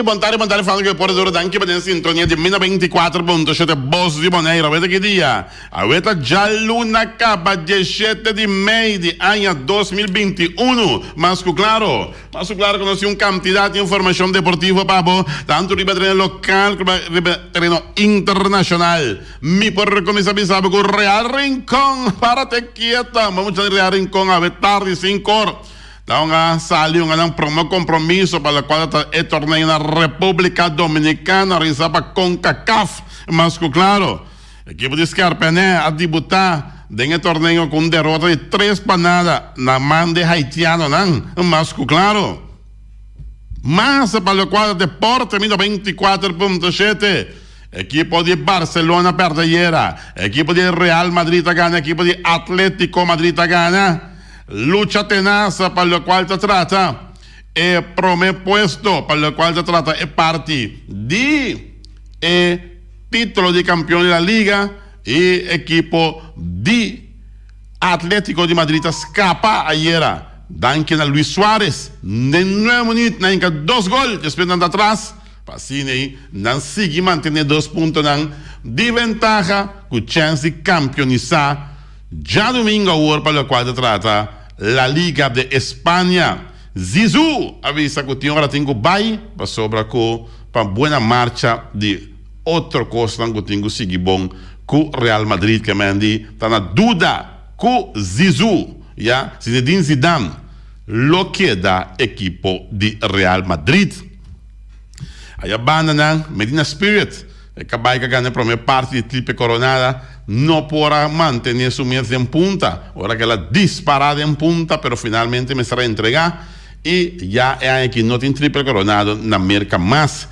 Bontare fanno che poi loro anche per in sintonia di 1024.7 Boss di Bonaire. Avete che dia? Avete già l'una capa 17 di May di anno 2021. Masco claro conoce un cantidad de información deportiva, papo, tanto ripetere local como terreno internacional. Mi por comienza a saber con Real Rincón, párate quieta, vamos a Real Rincón a ver tarde 5 horas. Da salió un promo compromiso para el cual el torneo en la República Dominicana realizado para CONCACAF. Masco claro, equipo de Scarpené a debutar en el torneo con derrota de 3-0 na man de haitiano, Masco claro. Más para el cual Deporte 24.7. Equipo de Barcelona perdera. Equipo de Real Madrid gana. Equipo de Atlético Madrid gana. Lucha tenaz para lo cual te trata. Primer puesto para lo cual te trata. Parte de título de campeón de la liga. Y equipo de Atlético de Madrid escapa ayer. Danken a Luis Suárez. De 9 minutos, na 2 gols. Después de atrás. Pasine, nan sigue mantener 2 puntos de ventaja. Con chance de campeonizar. Ya domingo ahora para lo cual se trata la Liga de España. Zizou avisa que tiene ahora tengo bay para sobra con para buena marcha de otro cosa que tengo sigue bon con Real Madrid que me andi está na duda con Zizou ya Zinedine Zidane lo queda equipo de Real Madrid. Allá van Medina Spirit acaba de ganar la primera parte de triple coronada. No podrá mantener su mierda en punta. Ahora que la disparada en punta, pero finalmente me será entregada. Y ya hay que no tiene triple coronado, na merca más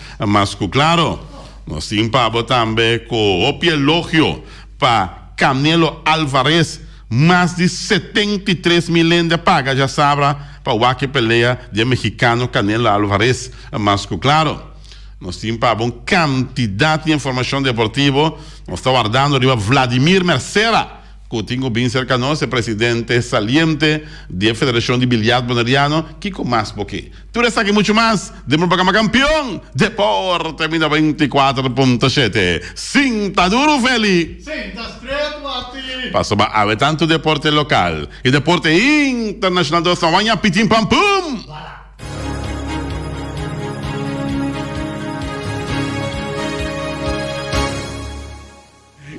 claro. Nos simpamos también con elogio para Canelo Álvarez. Más de 73 millones de paga, ya sabrá, para que pelea de mexicano Canelo Álvarez. Más claro. Nos simpamos una cantidad de información deportiva. Nos está guardando arriba Vladimir Mercera, que tengo bien cerca el presidente saliente de la Federación de Billar Boneriano. Kiko más porque tú eres aquí mucho más de un programa campeón Deporte 24.7. Cinta duro feliz. Cinta estreito a ti. Paso a ver tanto deporte local y deporte internacional de la Sabaña, pitim pam pum.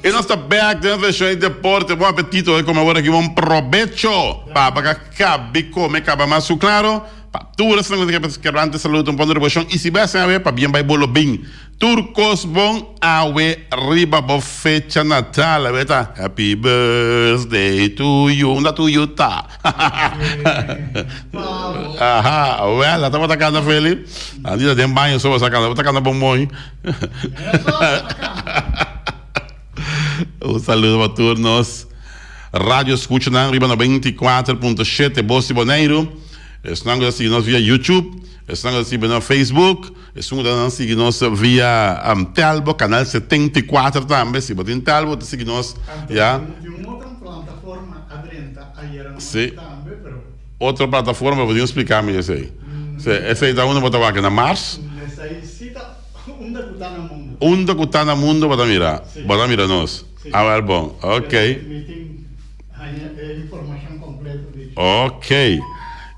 E nós estamos back dentro da show de deporte. Bom apetite, como agora aqui, bom provecho. Para que cabe comer, cabe mais claro. Para tudo isso, nós queremos saúde, um bom revolução. E se vai ser a ver, para bem, vai bolo bem. Turcos bom, awe, riba, bo fecha natal. Beta, happy birthday to you. Não to you, tá? Aha, well, estamos atacando, Felipe. A dia de banho, só sacando, atacando bom bom. Un saludo para todos. Radio escucha na Riba 24.7 Boss de Bonaire. Estão a seguir-nos via YouTube. Estão a seguir no Facebook. Estão a seguir-nos via Telbo, canal 74 também. Se botar em Telbo, te seguir-nos. Já. Tem uma outra plataforma adrenta ayer no também, pero outra plataforma, podemos explicar melhor isso aí. Essa aí está onde botar vaca na Mars. Essa aí cita onde está no mundo. Onde está no mundo, bota mirar. Bota mirar nós. Ah, well, bom. Ok. Informação completa. Ok.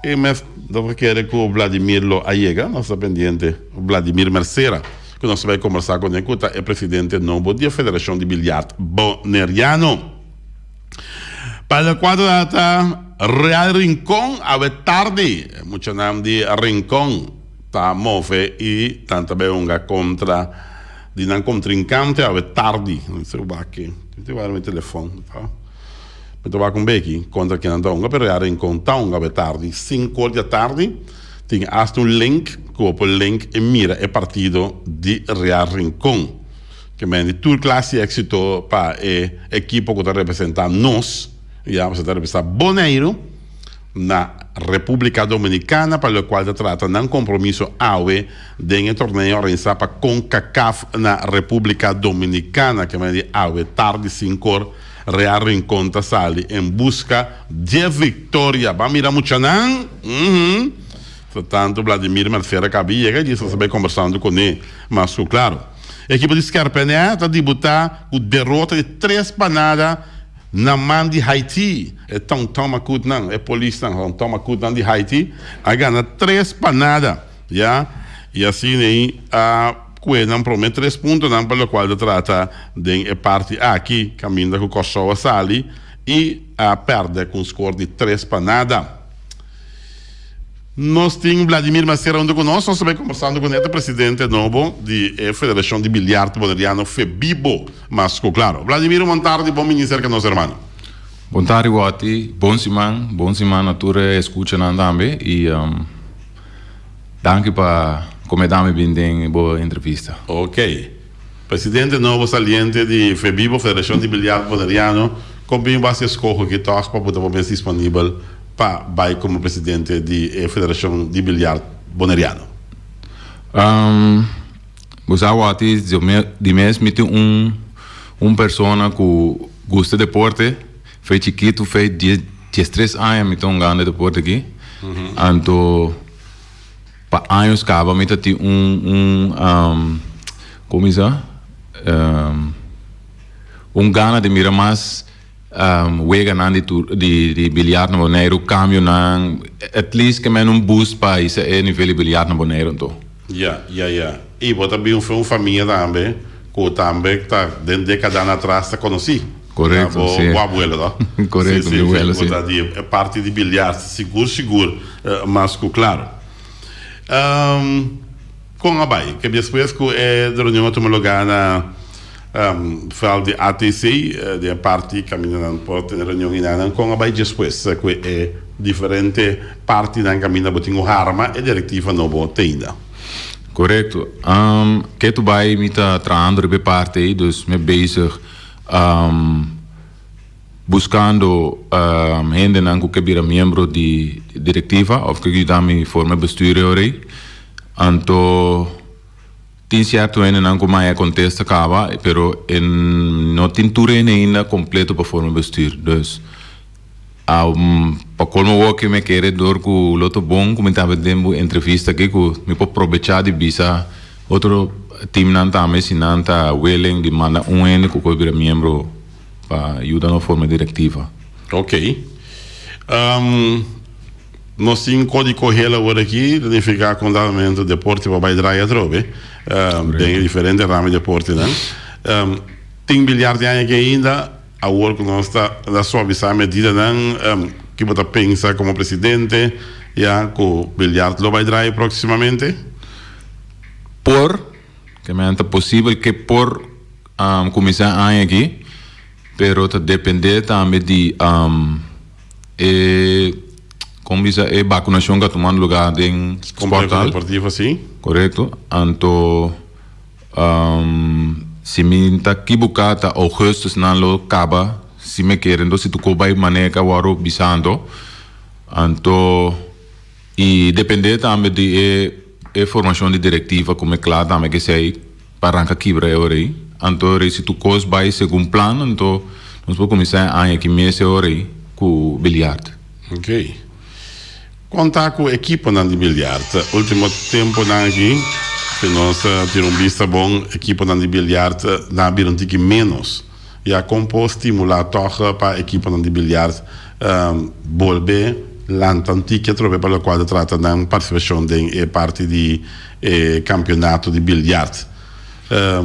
E mas não quer que o Vladimir lo allega, nós está pendiente. O Vladimir Mercera, que nós vai conversar com ele, que é presidente novo da Federação de Bilhar Boneriano. Para o quadro da Real Rincón, a ver tarde, mucho nome de Rincón, está move e tanto bem unga contra di un contrincante a tardi, non so che ti guarda il telefono, mi trovo con Becky contro che andò per reare in conta a tardi, 5 ore di tardi, ti hasta un link, copo il link e mira è partito di Real Rincón, che mendi tu classi exito pa equipo che rappresenta nos, ya se rappresenta Bonaire na República Dominicana, para lo cual se trata de un compromiso AUE de un torneo organizado para CONCACAF na República Dominicana, que me dice AUE tarde 5 horas, Real Rincón sale en busca de victoria. Va a mirar mucho Portanto, Vladimir Marcelo Cabia, que disse que conversando com ele, mas claro. A equipe de Scarpene está debutar com derrota de 3 panadas na mão de Haiti. É tão toma cut não, é polícia não, toma cut não de Haiti. A ganha 3 panadas, já? E assim aí a não promete 3 pontos, não, pelo qual trata de parte aqui, caminha com o Kosovo Sali e a perde com o score de 3 panadas. Nós temos Vladimir Macera onde conosco, nós estamos conversando com o presidente novo da Federação de Bilhar Boneriano, FEBIBO. Mas, claro, Vladimir, boa tarde, bom ministério que nosso irmão. Boa tarde, Wati. Bom semana, tu escuta também. E danke para comentar bem boa entrevista. Ok. Presidente novo saliente de FEBIBO, Federação de Bilhar Boneriano, como bem você escolhe que toca para poder ser disponível para como presidente da Federação de Bilhar Boneriano? Você Wati, de mês me tem persona que gosta de deporte, foi chiquito, foi 13 anos me tem ganho de deporte aqui. Então, para anos acaba me tem como isso? Gana de mirar mais wega nan de bilhar na Bonaire, cambio nan at least que men boost para esse nível de bilhar na Bonaire então. E bota bem uma família também, que também está dentro de cada ano atrás está conheci. Correto, sim. O abuelo, não? Correto, sim, abuelo, sim. É parte de bilhar, seguro, mas claro. Com a Bahia, que depois que é da reunião tomou lugar na fala de ATC, de parte caminhando por ter reunião em com a Bahia depois, que é diferente parte da caminhada botinho harma e diretiva novo tenda. Correto. Que tu vai me tá trabalhando de parte aí, dus me bezig buscando gente não que vira membro de diretiva, ou que dá me forma bestuur aí. Então tem certo ainda não como é contesta acaba, pero não tem tudo ainda completo para forma bestuur. Dus para como o que me quer dor que o loto bom comentava dentro entrevista que me pode aproveitar de visa outro time não também se não tá willing de mandar ano que vira membro para ajudar na forma diretiva. Ok. Nós temos código correio agora aqui, identificar com o deporte para bailar e trove. Tem diferentes ramas de deporte, né? Tem bilhar de aqui ainda, a work nós está da sua visão medida, né? Que você pensa como presidente, já que o bilhar lo vai dar proximamente? Que é possível que começar aqui, pero depende também de como diz a vacunação que tomando lugar em complexo deportivo, sim. Correto. Então, se me está equivocado, agosto não lo acaba, se me querem, então se tu cobai maneira o aro bisando, então e depende também de formação de diretiva, como é claro também que sei para arrancar quebra aí. Então, se tu cos vai segundo plano, então nós vamos começar a aqui mês aí com bilhar. Ok. Contar com a equipe de bilhar. Último tempo aqui, que nós temos vista bom, a equipe de bilhar na birantique menos. E a compor estimular toca para a equipe de bilhar volver l'antica trove per la quale tratta da partecipazione e parte di campionato di bilhar.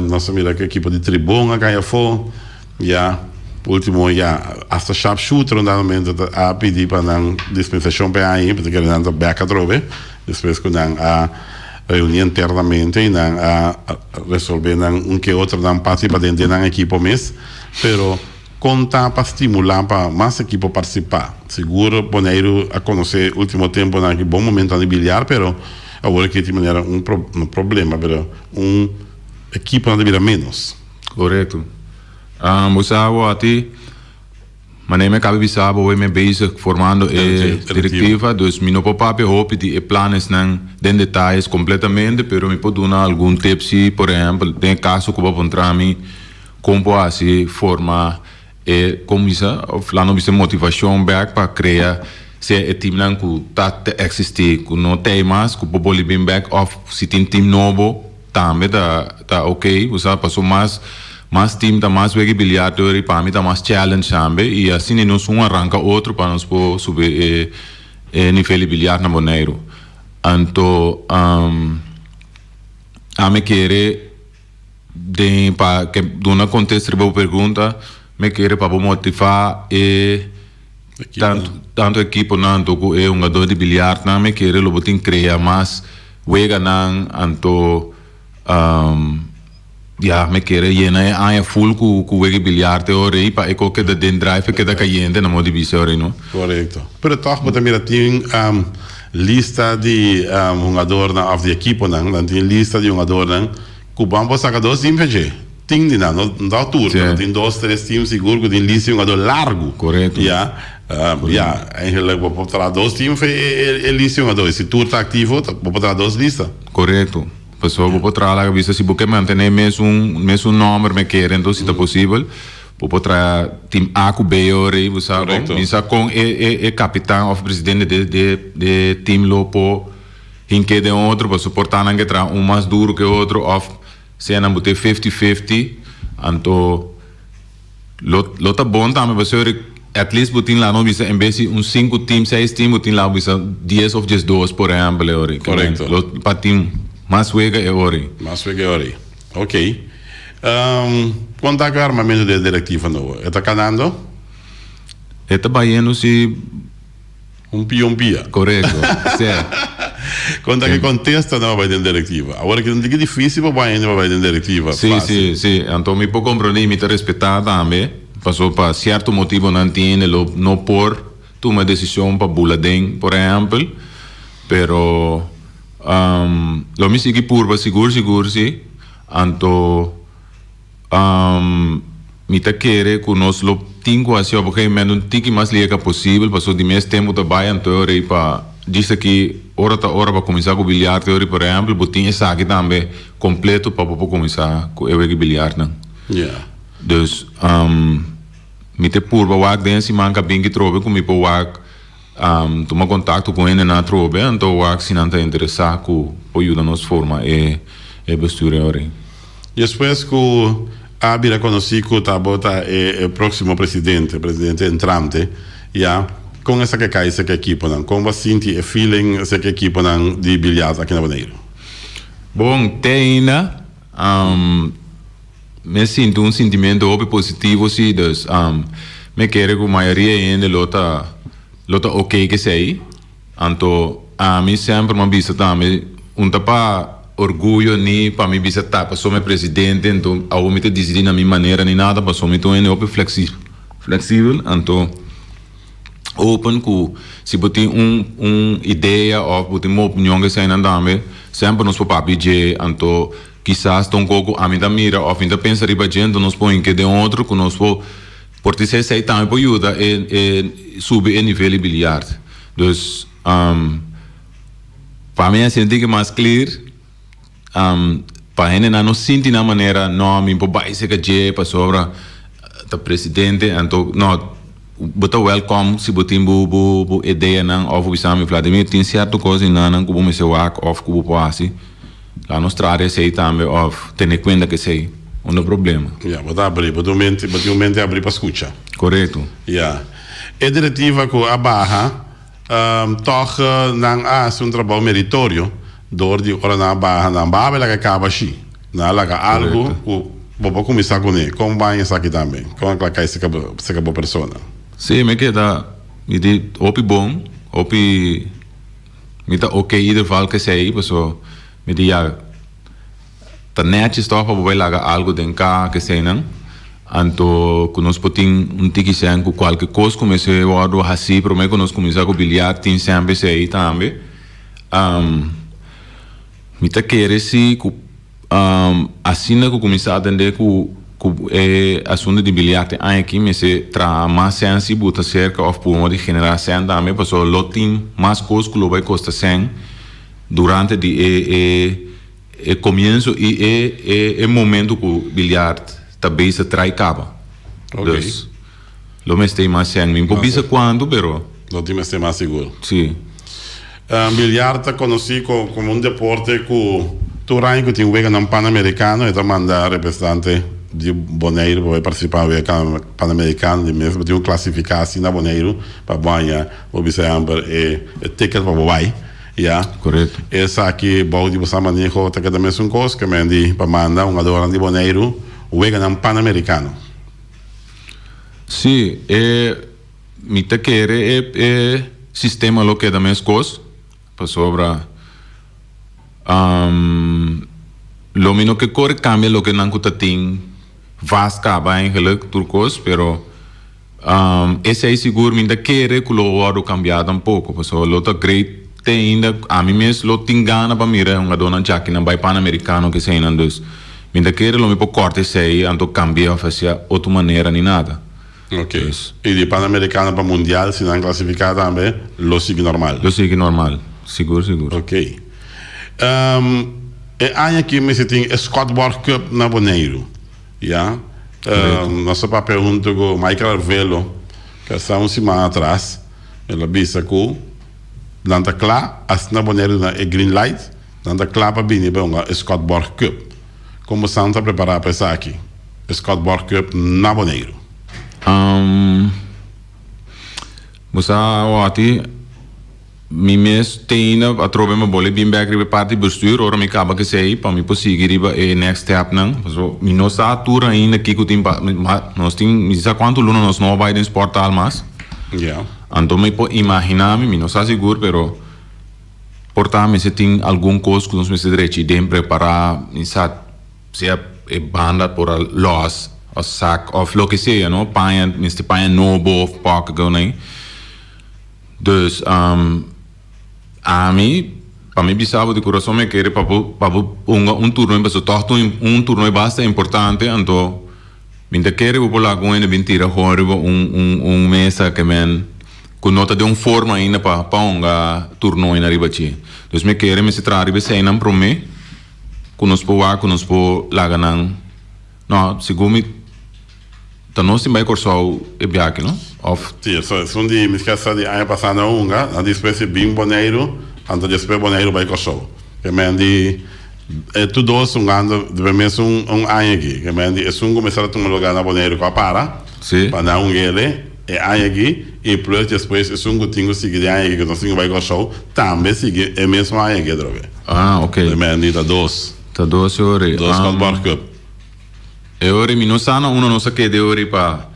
Nossa mira que a equipe de tribuna ganha for, já último já hasta sharpshooter normalmente a pedir para não dispensação para aí, porque ele não beca trove, depois que não a reunir internamente e não a resolver não que outro não participa dentro da equipe mesmo, pero contar para estimular para mais equipe participar. Seguro Bonaire a conhecer último tempo naquele bom momento de bilhar, pero agora que de maneira um problema, pero equipe não deveria menos. Correto. Moçavo ati, mas nem me cabe bisabo, eu me bezig formando diretiva, dus mi no papi hope de planos não den detalhes completamente, pero me pode dar algum tips, por exemplo, tem caso que vou encontrar me como assim forma como isso, falando de motivação back para criar se é team não que tá existir, que não tem mais, que o povo bem back off, se tem team novo, também tá ok, você passou mais team, tá mais wegi bilhar, e para mim tá mais challenge também, e assim nós arranca outro para nós poder subir nível de bilhar na Bonaire. Então, a me querer para que dona contexto a pergunta, me querer para motivar tanto equipo não toco um jogador de bilhar não me querer lo botin criar mais wega não anto me querer llena a full com wega bilhar te ore para eco que da den drive que da caiente na motivação não. Correcto. Pero toch wat mira tem lista de jogador na of de equipo não tem lista de jogador não cubano pode sacar dois times já tem de não dá tour tem 2, 3 times seguro que tem lista de jogador largo. Correto. Eigenlijk vou botar 2 times é lista de jogador se tour tá ativo vou botar 2 listas. Correto. Pessoal vou botar lá que se você manter mesmo número me quer então se tá possível vou botar time A com B ore você sabe com capitão ou presidente de time lopo hinque de outro para suportar não que tra mais duro que outro of se não botar 50-50 então lo tá bom também você at least botin lá não bisa em vez de 5 team 6 team botin lá bisa 10 of just 2 por exemplo ore correto para team mais wega é ore ok quanto é o armamento da diretiva novo está ganhando está baiano se pia correto certo quando é que contesta não vai ter diretiva agora que não é difícil para vai ter diretiva sim então me puedo compreender me respeitar também passou para certo motivo não tiene não por tomar decisão para buladem por exemplo pero lo me sigue por seguro sim então me tá querer que nós lo tingo assim porque me tiki mais liga possível passou de mês tempo trabalho então para diz que hora para começar com bilhar teoria por exemplo botinha essa aqui também completo para começar com o bilhar não dus me te purba wak den si manca bem que trobe com me po wak toma contato com ele na trobe então wak se não tá interessado com ajuda nos forma bestuur ore e depois que a bira conheci que tá bota o próximo presidente entrante com essa que cai essa equipe não como você sente o feeling essa equipe não de bilhar aqui na Bonaire bom tem me sinto sentimento positivo sim dus me quero que a maioria ainda lota ok que sei então a mim sempre me visa também tapa orgulho ni para mim visa tapa sou meu presidente então eu me decidir na minha maneira nem nada para sou me tô ainda flexível então open ku se botin ideia ou botin uma opinião que sai também sempre nos papi je então quizás tão pouco a mim da mira ou ainda pensa riba gente nos põe que de outro que nos por te sei também para ajuda subir o nível de bilhar dus para mim assim que mais clear para ele não sente na maneira não me vai ser que je para sobra o presidente então não bota welcome se botin bu ideia não ou visami Vladimir tem certo coisa não como me se wak of como passa lá nos área sei também of ter conta que sei não problema bota abrir bota mente abrir para escutar correto e diretiva que a barra toch não há um trabalho meritório door die ora na barra na barra ela acaba assim na ela algo vou começar com ele como vai isso aqui também como é que essa acabou pessoa sim me queda me di opi bom opi me tá ok ieder geval que sei pessoa me di tá netjes toch para vai laga algo denka que sei não anto conosco potin tiki sen com qualquer coisa comecei o ado assim para mim conosco começar com bilhar tem sempre sei também me tá querer se assim que começar a atender com assunto de bilhete aqui me se tra mais sensível tá cerca of por modo de generação também passou lotin mais coisas que lo vai custar sem durante o começo e momento que o bilhete também se trai caba dus lo me stay mais sem me bisa quando pero Lo tiene ser más seguro. Sí. Bilhar te conocí como un deporte que tu rango que tiene en Panamericano y te manda representante de Bonaire para participar do Panamericano de mesmo de classificar assim na Bonaire para banhar observar e ticket para Bobai. Ja, correto. Essa aqui bom de você manejo tá cada mês coisa que me di para mandar adora de Bonaire wega na Panamericano. Sim, mi te quere sistema lo que da mes cos para sobra lo mino que corre cambia lo que nan kutating vasca ba eigenlijk turcos pero esse é seguro mi te quere que lo oro cambiar um pouco para so lo ta great te ainda a mim mes lo tingana para mira uma dona jackie na bai panamericano que sei nan dus mi te quere lo mi po corte sei anto cambia fazer outra maneira ni nada. Ok. E de Panamericano para Mundial, se não classificar também, lo sigue normal. Lo sigue normal, seguro. Ok. E aqui me se tem Scott World Cup na Bonaire, ja? Nossa pergunta com Michael Arvelo, que está uma semana atrás, ela disse que nanta claro, as na Bonaire na green light, nanta claro para vir para Scott World Cup. Como Santa preparar para isso aqui? Scott World Cup na Bonaire. Musa wati mi mes teina a trobe me bole bim back ribe party bestuur ora mi kaba ke sei pa mi posigi riba e next step nang so mi no sa tour ainda que kutim nós tem mi sa quanto luno nos no Biden portal mas Yeah. anto me po imaginami mi no sa seguro pero porta me se tem algum coisa que nós me se direito de preparar mi sa se e banda por a loss of sac of lo que seja, no? Paien, Mr. Paien Nobo of Park Gonei. Dus, a mim, para mim, bisabo de coração me querer para turno, mas turno é bastante importante, então, me querer vou lá com ele mentira, horrível, mesa que men, com nota de forma ainda para turno ainda arriba aqui. Dus me querer me se trazer sem não para mim, conosco lá ganhando. No, segundo tá nós também corso e biaque, não? Of. Sim, são de me esquecer de ano passado unga, a depois bem Bonaire, anto depois Bonaire vai corso. Que me di tu dois ando de mesmo ano aqui, que me di é começar a tomar lugar na Bonaire com a para. Sim. Para não ele é ano aqui e plus depois é tingo seguir ano aqui que nós vai corso, também seguir é mesmo ano aqui droga. Ah, ok. Que me di tá dois. Tá dois horas. Dois World Cup. E ora mi non sanno uno non sa che de ora pa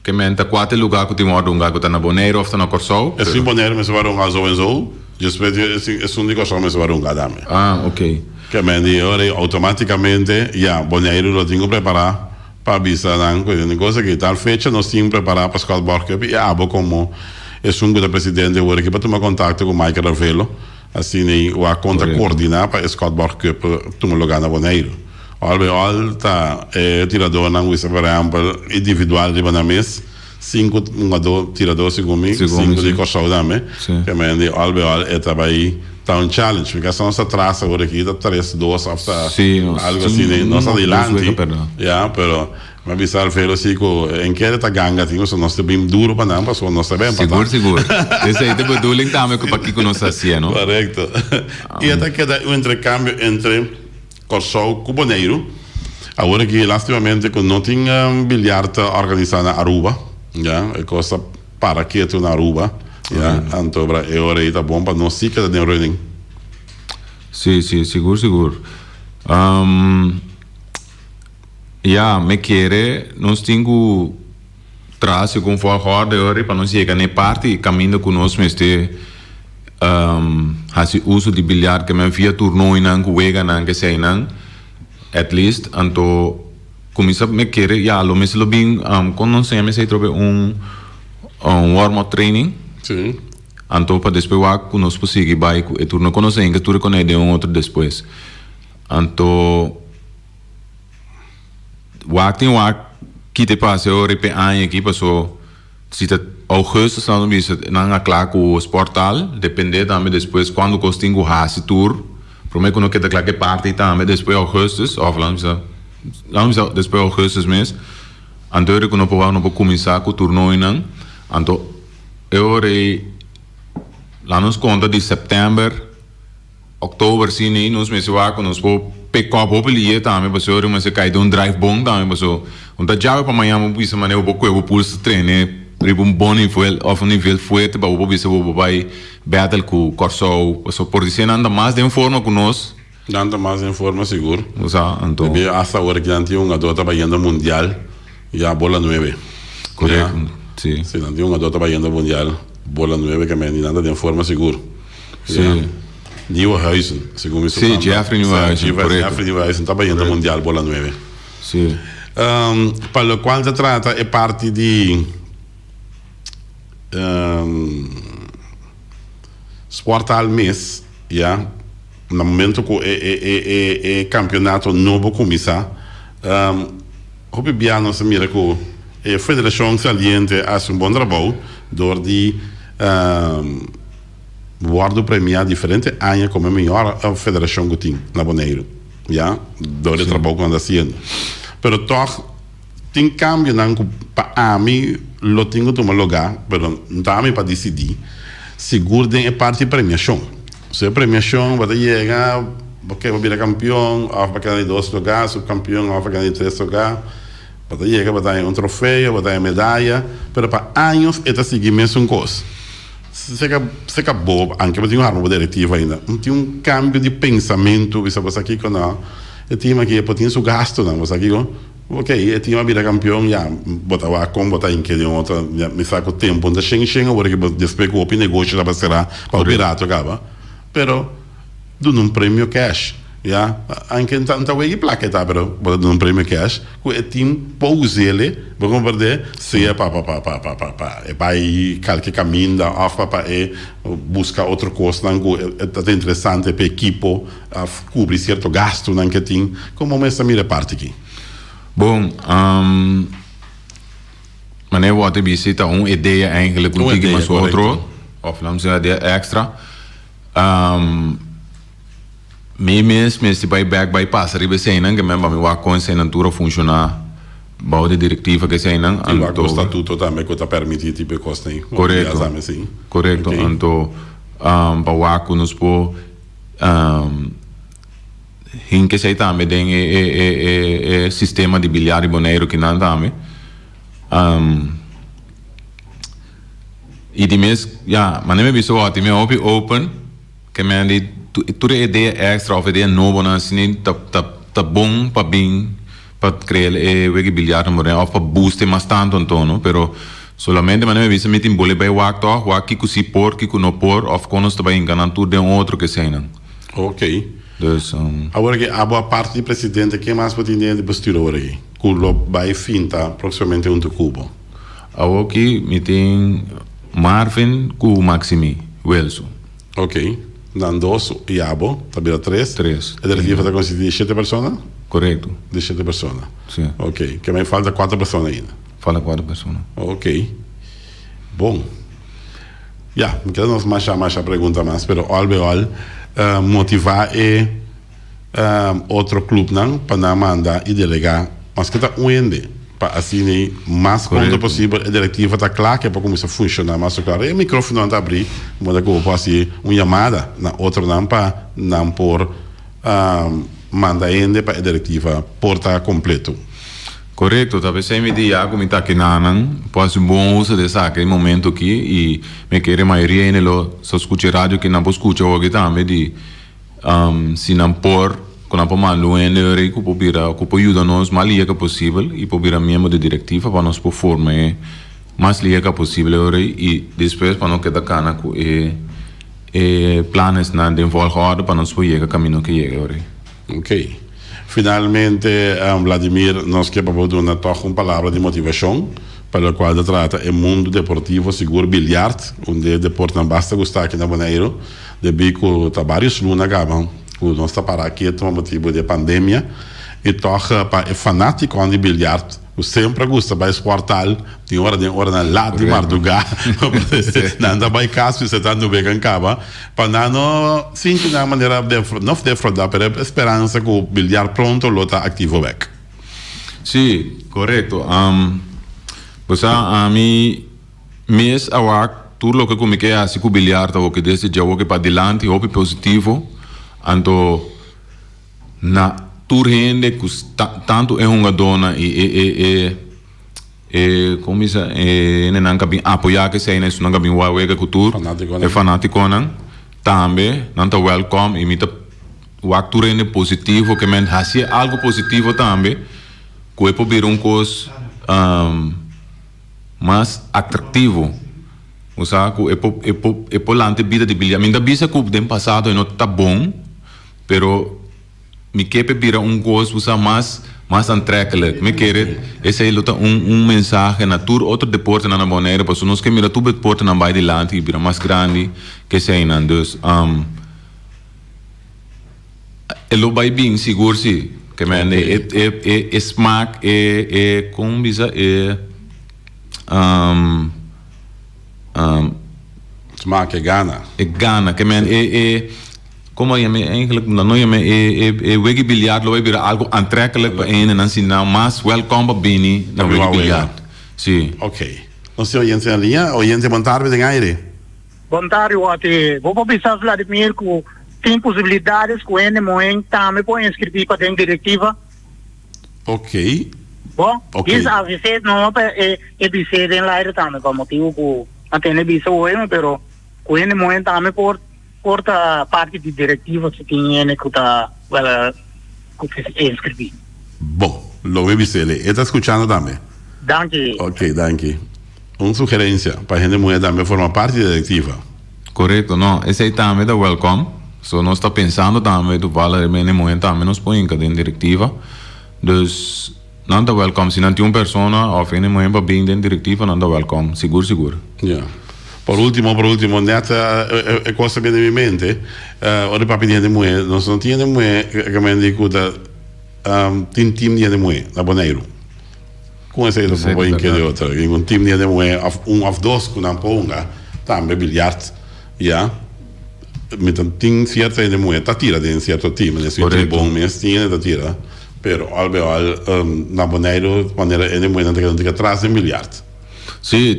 che menta quate lugar que tem ordem que tá na Bonaire ou tá na Corso. É sim Bonaire mas vai um zo en zo. Depois é um dico só mas vai um dame. Ah, ok. Que me di ora automaticamente já Bonaire lo tenho preparar para visa dan coisa coisa que tal fecha nós tínhamos preparar para Scott World Cup e abo como é do presidente ora que para tomar contato com Michael Arvelo assim nem o a conta coordenar para Scott World Cup tomar lugar na Bonaire. Alta tirador na usa por exemplo individual de banamês 5 tirador segundo 5 de coxão dame que me andi albeal trabalhei tá challenge porque são essa traça agora aqui da 3-2 algo assim não está adiante já pero mas bisar felo sico em que tá ganga tinha só nós bem duro para não passou nós bem para seguro esse aí depois do link também que para aqui que nós assim não correto e até que dá um intercâmbio entre Corso com Bonaire. Agora que lastimamente que não tinha bilhar organizado na Aruba, já é coisa para que tu na Aruba, já então é hora tá bom para nós ficar de running. Sim, seguro. Me querer nós temos traço com forró de hora para nós chegar na parte caminho conosco este hasi uso de bilhar que me via turno inang wega nang que sei nang at least anto começa me querer lo me se lo bem quando não sei me sei trobe warm up training sim anto para depois wa conosco seguir vai e turno conhecer que tu reconhece outro depois anto tem que te passa o repe aqui passou se augustus não me não claro com o portal depende também depois quando costinho o hasi tour prometo que não quer que parte também depois augustus ou vamos depois augustus mês então que não pode começar com o turno não então ore lá nos conta de setembro, oktober sim, nós mesmo lá quando nós vou pegar op ali também, mas ore mas cai de drive bom também, mas tá já para amanhã vamos isso maneira vou pulso treino, riba bom nível, of nível forte, para vou isso vou vai battle com corso, so por dizer anda mais de forma com nós. Nada mais em forma seguro. Usa, então. Bem, hasta agora que não tinha um adulto trabalhando mundial, já bola 9. Correto, sim. Se não tinha um adulto trabalhando mundial, bola 9 que me nada de forma seguro. Sim. Nieuwenhuizen, segundo isso. Sim, Jeffrey Nieuwenhuizen, correto. Jeffrey Nieuwenhuizen trabalhando mundial, bola 9. Sim. Para o qual se trata é parte de Sport al mês, já. No momento que é campeonato novo começa, o Bibiano se mira que a Federação Saliente faz um bom trabalho, door de worden premiar diferente anos como melhor a Federação que tem na Bonaire, já, door de trabalho que anda fazendo. Pero toch tem cambio para a mim, lo tenho tomar lugar, pero não tá para decidir. Seguro é parte de premiação. Se a premiação vai chegar, porque vai virar campeão, vai ganhar 2 lugares, subcampeão, vai ganhar 3 lugares, vai chegar, vai dar um troféu, vai dar medalha, mas para anos é seguir a mesma coisa. Se acabou, anche vai ter uma diretiva ainda, tem um cambio de pensamento, isso você aqui quando eu tinha aqui, eu tinha o gasto, não, você aqui, ok, eu tinha uma vida campeão, já, botava com, botava em que de outra, me saco o tempo, onde chega, agora que depois que o negócio já vai ser para o pirata, acaba. Pero dando um prêmio cash, já, anche tanta wei placa tá, pero dando um prêmio cash, que o time pause ele, vamos perder, se é e vai qualquer caminho da afa para buscar outra coisa, não é interessante para a equipe cobrir certo gasto, não que tem, como essa mira parte aqui. Bom, maneira wat de visita uma ideia eigenlijk com que mas outro, of vamos dizer ideia extra. Mesmo se vai back by passar e você não que mesmo vai com essa natura funcionar, bau de diretiva que você não, então o estatuto também que está permitido tipo costa aí. Correto. Correto. Então, para o aco nos po em que sei também tem sistema de bilhar e boneiro que não também. E de mês, já, mas nem me visto ótimo, é open. Que me andi toda ideia extra of ideia nova na assim tá bom para bem para criar o bilhar no moreno para booster mais tanto então, pero solamente mas me visa me tem bole by walk que se por que não por of conos também enganar tudo de outro que sei não. Ok. Dus agora que a boa parte do presidente que mais pode ter de postura aqui, culo vai finta proximamente um cubo. Agora que me tem Marvin com Maximi Wilson. Ok. Dan 2 e abo, tabela 3. 3. E a diretiva está constituída de 7 pessoas? Correto. De 7 pessoas. Sim. Ok. Que me falta 4 pessoas ainda. Fala 4 pessoas. Ok. Bom. Já, me quero nos mais a pergunta mais, pero all motivar outro clube não para mandar e delegar, mas que está para assim mais quanto possível a diretiva está clara que é para começar a funcionar mais claro. E o microfone não está abrir, mas que eu posso fazer uma chamada na outra não para não por mandar ainda para a diretiva porta completo. Correto, talvez se me diga como está aqui não, pode bom uso dessa aquele momento aqui e me querer maioria ainda lo só escuta rádio que não pode escutar hoje também de se não por quando a mano ainda é que pode ajudar nós mais liga que possível e pode virar membro da diretiva para nós por formar mais liga que possível e depois para não quedar cana com planos na de volgorde para nós poder chegar caminho que chega. Ok. Finalmente, Vladimir, nós queremos dar uma palavra de motivação para a qual trata o mundo deportivo seguro bilhar, onde o deporte não basta gostar aqui na Bonaire, de bico tá vários lunas acabam, o nós está para aqui por motivo de pandemia e toca para fanático de bilhar, o sempre gosta vai exportar, tem hora na lá de madrugada, nada vai caso você tá no vegan acaba, para não sim de uma maneira não defraudar, pero esperança que o bilhar pronto lo está ativo back. Sim, correto. Você a mim mês a tudo lo que como que assim com bilhar o que desse já o que para diante o positivo anto na turrende que tanto é uma dona e como isso não cabe apoiar que sei isso não cabe o que cultura é fanático não também não tá welcome e mita o turrende positivo que men hasia algo positivo também que é para um coisa mais atrativo. O saco é por lante vida de bilhar. Minha bisa que o passado não está bom, pero me quer vira coisa usa mais atraente. Me quer esse é mensagem na tour outro deporte na maneira, para nós que mira tudo deporte na bairro de lante vira mais grande que sei não. Dus lo vai bem seguro sim, que man é smaak como bisa smaak Ghana. Ghana, que man como je me eigenlijk não je me wegi bilhar lo vai algo aantrekkelijk para een en dan zien nou mas welcome para bini na wegi bilhar. Sim. Ok. Não sei oyente na linha, oyente bom tarde em aire. Bom tarde, Wati. Vou pensar Vladimir que tem possibilidades que o NMOEN também pode inscrever para a diretiva. Ok. Bom, Ok. isso a você não é dizer em lá também, por motivo que até não bisa hoje, mas o NMOEN também porta parte de diretiva que tem que tá que inscrever. Bom, lo voy a decir. ¿Está escuchando también? Danke. Ok, danke. Una sugerencia para gente mujer también formar parte de la directiva. Correto, não. Esse aí também é welcome. So nós está pensando também do vale de momento também nos põe em cadeia diretiva. Dus não está welcome. Se não tem uma pessoa ou em momento para bem dentro diretiva, não está welcome. Seguro. Yeah. Por último, neta cosa viene in mente, ora papi di mujer, non tiene mujer che me dico da team di mujer, da Bonaire. Come sei lo poi in che otro, un team di mujer, un of dos con un ponga, tambe biljart, ja. Met een team cierta de mujer, ta tira de un cierto team, ne si tre bon mes tiene da tira. Pero al na Bonaire, quando era mujer non ti atrás in biljart. Sì,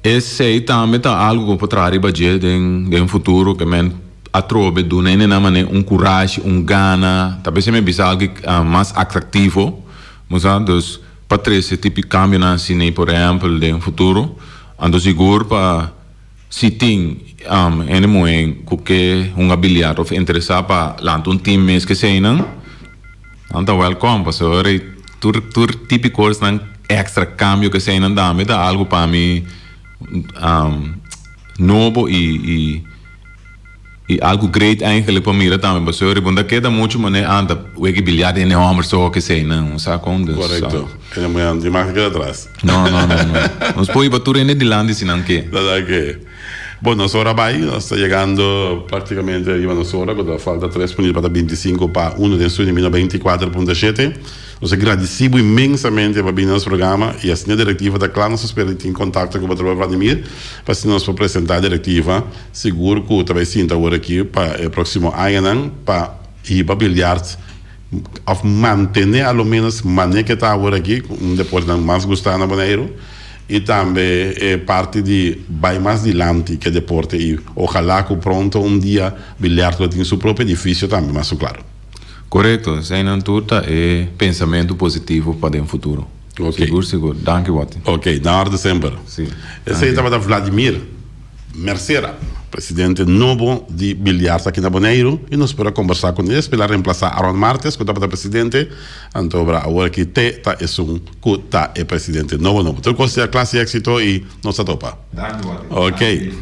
esse aí também está algo para trás de futuro que men atrobe do nem na maneira coragem, gana, talvez se me bisa algo mais atrativo, mas dus para ter esse tipo de cambio na cine, por exemplo, de futuro, ando seguro para se tem que habilidade ou interessar para lá time que sei não, ando welcome, para ser tur típico coisa extra cambio que sei não dá algo para mim novo e algo great eigenlijk para mim também, mas eu rebunda que dá muito maneira anda o equilibrado em homem só que sei não, sabe como? Correcto. Ele me anda mais que atrás. Não. Nos pode bater em de lande se não quer. Verdad que bueno, ora vai, está llegando prácticamente arriba nosotros, cuando falta 3 minutos para 25 para 1 de junio de 24.7. Nos agradecemos imensamente por vir ao programa e a senhora diretiva da Clã nos espera em contato com o Dr. Vladimir para se nos apresentar a diretiva. Seguro que também sinta agora aqui para o próximo ano para ir para bilhar of manter ao menos maneira que está agora aqui, depois de mais gostar na Bonaire. E também é parte de vai mais adiante que deporte e ojalá que pronto dia bilhar tem seu próprio edifício também, mas claro. Correto, sem não tudo é pensamento positivo para o futuro. Okay. Seguro. Danke, Wati. Ok, na hora de sempre. Sim. Esse aí estava da Vladimir Mercera, presidente novo de bilhar aqui na Bonaire, e nós para conversar com ele, para reemplaçar Aaron Martes, que estava da presidente, então agora que está é presidente novo. Tudo coisa classe éxito e nossa topa. Danke, Wati. Ok.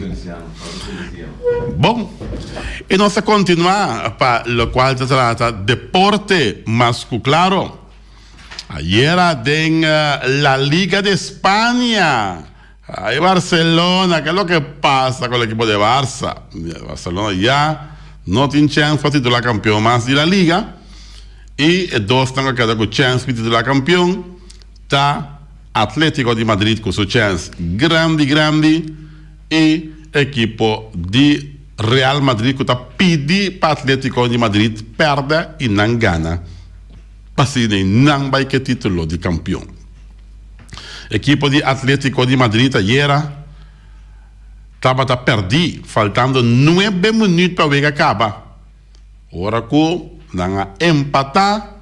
Bom, e nós continuar para o qual se trata deporte masculino, claro. Ayer en la Liga de España, ahí Barcelona, ¿qué es lo que pasa con el equipo de Barça? Barcelona ya no tiene chance para titular campeón más de la Liga, y dos están quedando con chance para titular campeón. Está Atlético de Madrid con su chance grande, y equipo de Real Madrid que está pedindo para Atlético de Madrid perde e não gana. Para não vai que título de campeão. Equipo de Atlético de Madrid ayer estaba a perder, faltando 9 minutos para ver acabar. Ora que van empatar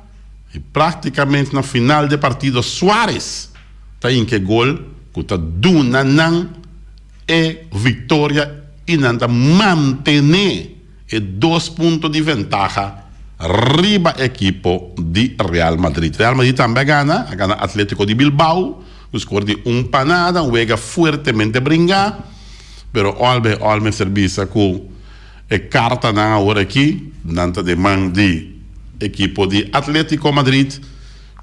e praticamente na final do partido Suárez está em que gol que está duna nan e vitória e nanda mantener e 2 pontos de ventaja riba equipo de Real Madrid. Real Madrid também gana Atlético de Bilbao, o score de panada, juega fuertemente brincar, pero olme serviço com e carta na agora aqui, nanta de man de equipo de Atlético Madrid,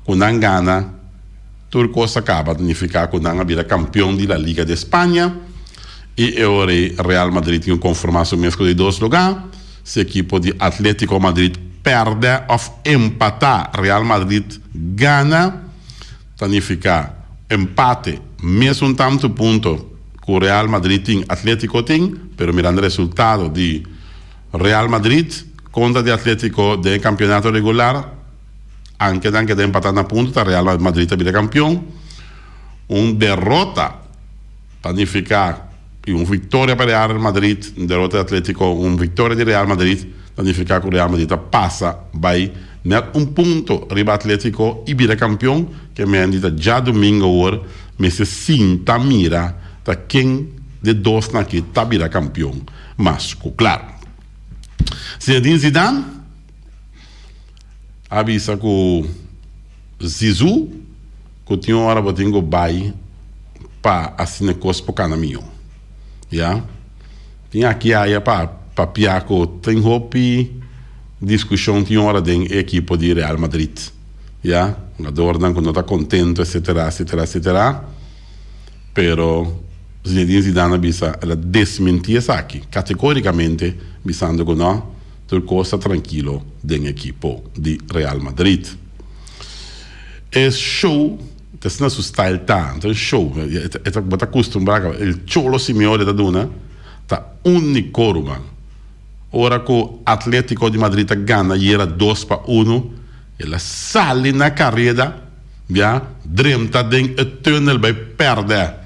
que não gana, tudo coisa acaba de significar que não vira campeão da Liga de Espanha, e agora Real Madrid tem conformação mesmo de 2 lugares. Se a equipo de Atlético Madrid perde ou empatar, Real Madrid gana, significa empate, mesmo tanto ponto que o Real Madrid tem, Atlético tem, pero mirando o resultado de Real Madrid contra de Atlético de campeonato regular, anche de empatar na ponta, Real Madrid é campeão. Derrota, significa vitória para Real Madrid, derrota de Atlético, vitória de Real Madrid, significa que o Real Madrid passa, vai net ponto riba Atlético e vira campeão, que me dita já domingo hoje, mas se sinta mira, tá quem de 2 aqui tá vira campeão. Mas, claro, Zinedine Zidane avisa que o Zizou que tinha uma hora para vai para assinar coisa para o caminho. Yeah? Tinha aqui aí para piar que tem roupa discussão tinha hora da equipe de Real Madrid. Yeah? O jogador não está contente, etc, etc, etc. Pero Zinedine Zidane avisa ela desmentia isso aqui, categoricamente, dizendo que não, tudo coisa tranquilo da equipe de Real Madrid. É show, não é seu style tanto, é show, é acostumado, o Cholo Simeone da Duna, está único, man. Ora que o Atlético de Madrid ganha e era 2-1, ela sai na carreira, ja, dremta den túnel vai perder.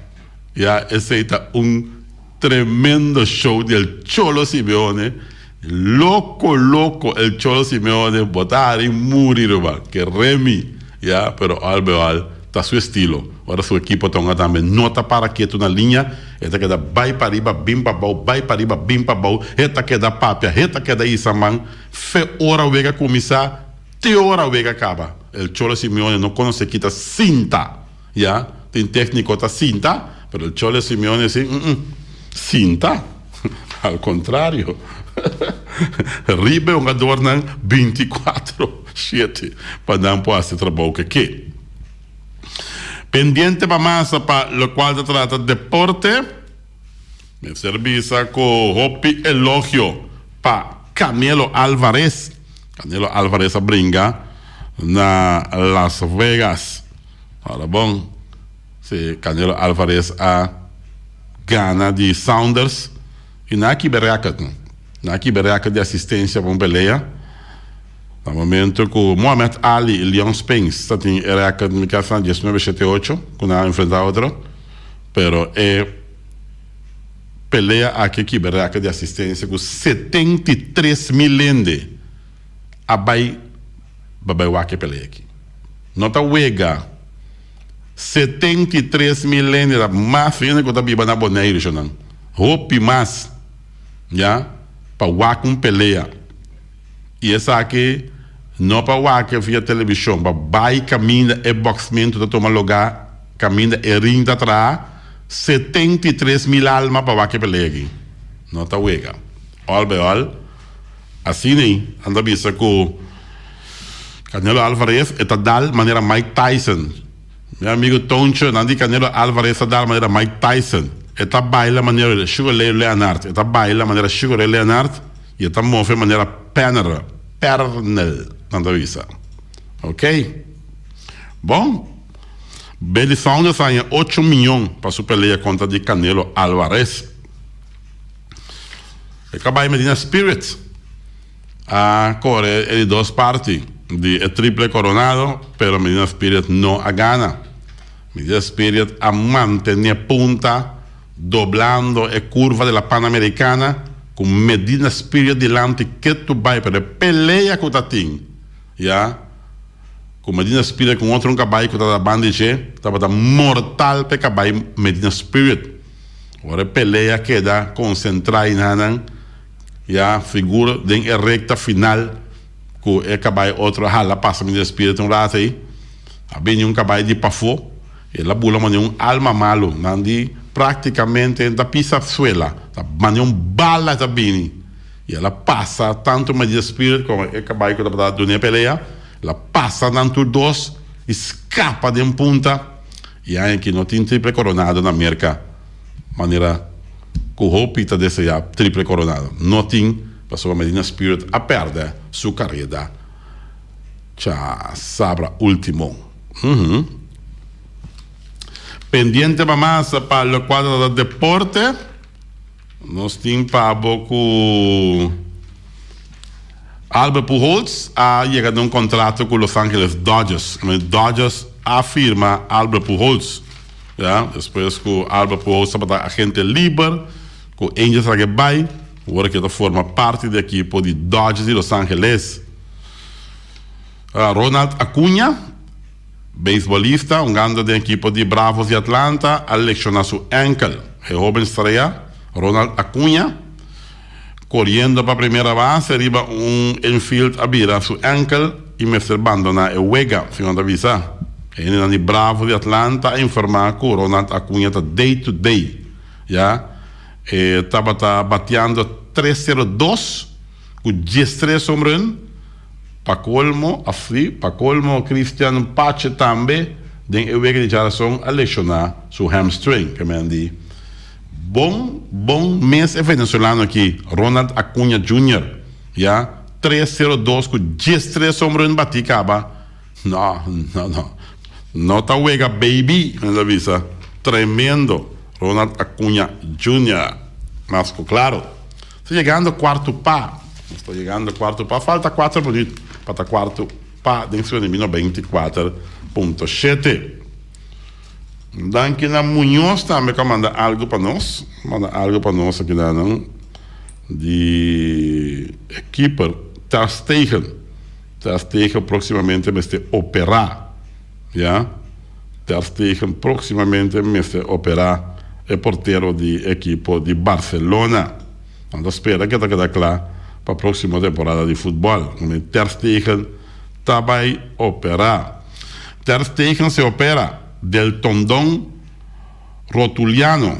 Ja, esse é tremendo show del Cholo Simeone. Loco, el Cholo Simeone botar e morir, que remi, ja, pero albeal, está su estilo. Ora su equipo tonga também nota para quieto na linha, eta que da vai para riba, bim para bau, vai para riba, bim para bau, eta que da papia, eta que da isaman, fe hora vega começar, te hora vega acaba. El Cholo Simeone não conoce quita cinta, ja, tem técnico ta cinta, pero el Cholo Simeone sí, cinta, al contrario. Ribe un adornan 24/7 para dar esse trabalho que pendiente para mais para lo cual se trata deporte me serviza con hopi elogio para Canelo Álvarez brinca na Las Vegas. Ahora bom, se Canelo Álvarez a gana de Saunders e na aqui berreca de assistência para peleia. No momento que Muhammad Ali e Leon Spence está em berreca de Mikasa 19-7-8, quando ha enfrentado outro, pero pelea aqui berreca de assistência com 73 mil lende. Abai wake pelea aqui. Nota wega 73 mil lende da mais fina que tá biba na boneiro, jonan. Hopi mais, já? Para wake pelea. E essa aqui não para wake via televisão, para vai caminha e boxamento de tomar lugar, caminha e rinda atrás, 73 mil almas para wake pelea aqui. Não tá wega. Olbeol, assim nem, anda bisa com Canelo Álvarez está dal maneira Mike Tyson. Meu amigo Toncho, não diz Canelo Álvarez está dal maneira Mike Tyson. Está baila maneira Sugar Ray Leonard. Está baila maneira Sugar Ray Leonard e está move maneira Pernell. Não avisa. Ok? Bom, Billy Saunders ganha 8 milhões para sua peleia contra de Canelo Álvarez. Acaba aí Medina Spirit. A corre de 2 partes. De triple coronado, pero Medina Spirit no a gana. Medida Spirit a mantener punta, doblando a curva de la Panamericana, con Medina Spirit delante que tu vai para pelea con Tatín, ya. Com Medina Spirit com outro cabai que está da bandage, estava mortal para cabai Medina Spirit. Agora pelea queda concentrada em já figura de recta final que é cabai outro hala passa Medina Spirit rato aí. A bem cabai de pafo, ela bula mano alma malo, nandi praticamente da pisa suela, da mano bala da bini. E ela passa tanto Medina Spirit como é cabai que está da dunia pelea. Ela passa dentro dos, escapa de punta e aí que não tem triple coronado na América, maneira que o Hopita desse triple coronado não tem, passou a Medina Spirit a perder sua carreira. Já sabra último. Pendiente mais para o quadro do deporte, nós temos para pouco. Albert Pujols ha llegado a un contrato con Los Angeles Dodgers. Los Dodgers afirma Albert Pujols. ¿Ya? Después que Albert Pujols está agente libre, con Angels a vai, ahora que forma parte del equipo de Dodgers de Los Angeles. Ronald Acuña, beisbolista, un ganador del equipo de Bravos de Atlanta, ha lesionado su ankle. El joven estrella, Ronald Acuña, corriendo para primera base, arriba un infield a vira su ankle y me abandona el huega, segundo avisa. En el Bravo de Atlanta a informar que Ronald Acuña está day to day, ya. Estaba bateando 3-0-2 con 13 home run. Pa colmo, Christian Pache también, de el huega de Jarson a lesionar su hamstring, que me han dicho. Bom mês é venezolano aqui, Ronald Acuña Jr., já 3-0-2 com 13 home run bati caba. Não tá wega baby, na visa. Tremendo, Ronald Acuña Jr., mas claro, estou chegando ao quarto pá, falta 4 minutos para o quarto pá, dentro de 24.7. Dankina Munhoz também que manda algo para nós aqui não de keeper Ter Stegen proximamente vai se operar, já. Ter Stegen proximamente vai se operar, é porteiro de equipo de Barcelona. Então espera que está claro para a próxima temporada de futebol. Ter Stegen vai operar. Ter Stegen se opera del tendón rotuliano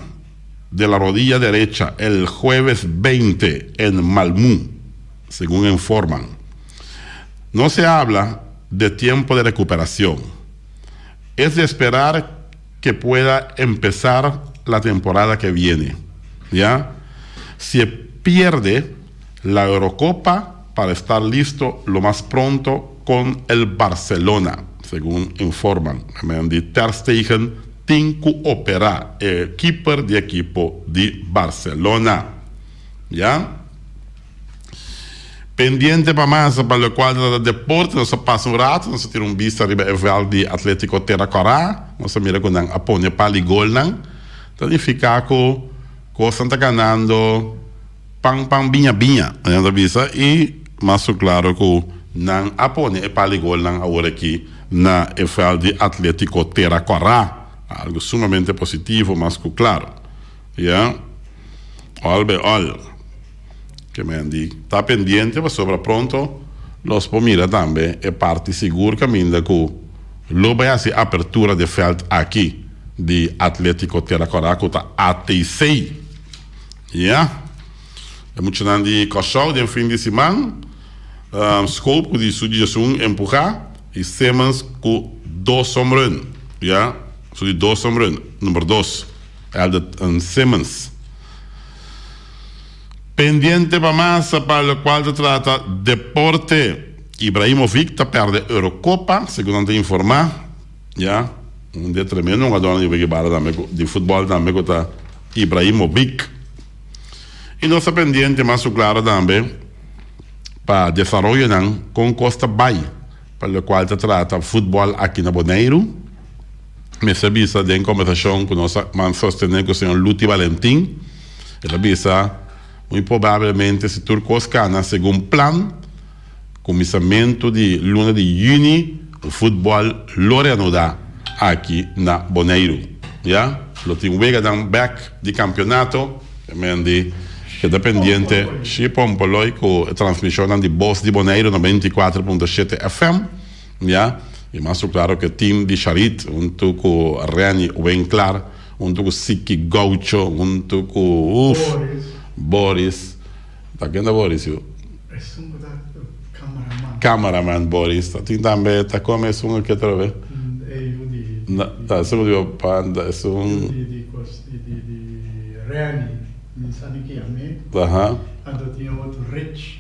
de la rodilla derecha el jueves 20 en Malmö, según informan. No se habla de tiempo de recuperación. Es de esperar que pueda empezar la temporada que viene, ¿ya? Se pierde la Eurocopa para estar listo lo más pronto con el Barcelona, según informan. Ter Stegen tiene que operar el keeper de equipo de Barcelona, ¿ya? Pendiente para más para el cuadro de deporte, nos pasa un rato, nos tiene un vista arriba el Val de Atlético Teracorá, nos mira con a pone pali gol nan, significa que cosa está ganando pan binha, ¿no? Visa y más claro que nan a pone el pali gol nan ahora aquí na EFL de Atlético Teracorá, algo sumamente positivo, más que claro, ¿ya? Que me han dicho, está pendiente, pero sobre pronto los pomira también, es parte segura que lo va a hacer apertura de feld aquí, de Atlético Teracorá, que está ATC, ¿ya? É muito de cachorro de fim de semana, scope de sugestão empurrar, e Simmons com 2 home run, ja, so die 2 home run, número 2, Simmons. Pendiente para más, para el cual se trata deporte. Ibrahimovic está perde Eurocopa, segundo informar, ja, un día tremendo, un adorno de fútbol también está Ibrahimovic. Y no está pendiente más claro también para desarrollo con Costa Bay, para el cual se trata fútbol aquí en Bonaire, me servisa de conversação com nossa man sostener com o senhor Luti Valentim. Ele bisa, muito provavelmente, se Turcos Cana, segundo plan, começamento de luna de junho, o futebol Loreano dá aqui na Bonaire. Já? Lo tem wega dan back de campeonato, quindi che dependente si pompoloi con trasmissione di Boss di Bonaire 94.7 FM, ja? E mas claro que team de Charit, junto com Reni Winkler, junto com Siki Gaucho, junto com Boris. Tá quem é Boris? Cameraman Boris. Tem também, tá como é um que trove? Tá, só de panda, é um. De Reni, sabe que é me? Aham. Ando tinha outro Rich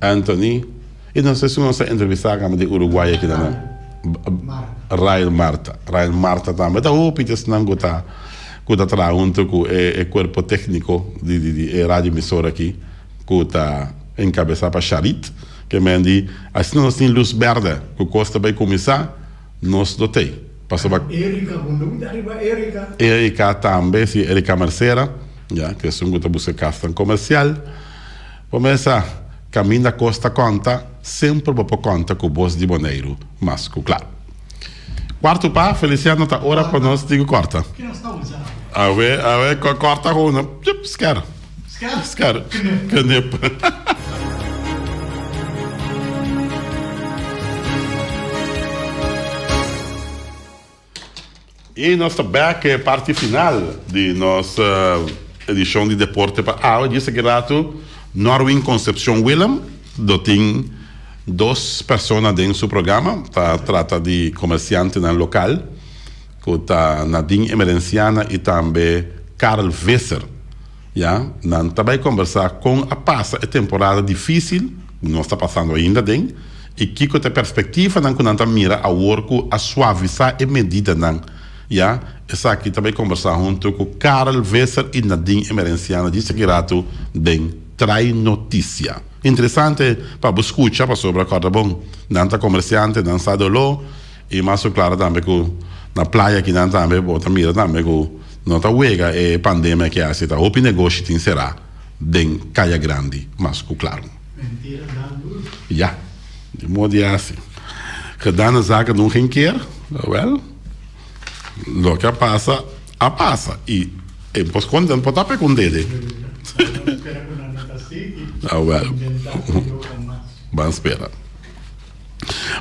Anthony. E não sei se você entrevistar a de Uruguai aqui também. Ryan Marta também. Tá o Peter Snango tá tra junto com o corpo técnico de rádio emissora aqui, que tá encabeçado para Charit, que me diz, assim nós temos luz verde, que Costa vai começar, nós dotei. Passou para Erika, quando arriba Erika. Erika também, sim, Erika Mercera, já, que é um que busca casta comercial. Começa, caminho da Costa conta, sempre vou por conta com o Boss de Bonaire, mas claro. Quarto pá, Feliciano tá ora para nós, digo corta. Que não está usando? A ver, corta com uma, esquero. Canep. E nossa back é a parte final de nossa edição de deporte para eu disse que rato Norwin Concepción Willem tem duas pessoas dentro do programa, trata de comerciante no local, que tá Nadine Emerenciana e também Karl Vesser. Já, nós também conversar com a passa a temporada difícil, não está passando ainda dentro, e que tem perspectiva não quando mira a work a suavizar e medida não. Ja, essa aqui também conversar junto com Karl Vesser e Nadine Emerenciana, disse que rato den trai notícia. Interessante para escutar para sobre a corda bom. Nanta comerciante, não sai do lo, e mais claro também que na praia que não também bota mira também que não tá uega é pandemia que assim tá. O negócio tem será den caia grande, mas claro. Mentira, dando. Ja, de modo assim. Gedane zaken doen geen keer, wel. Lo que passa, a passa. E pos quando pode estar com dele. Ah, well. Vamos esperar.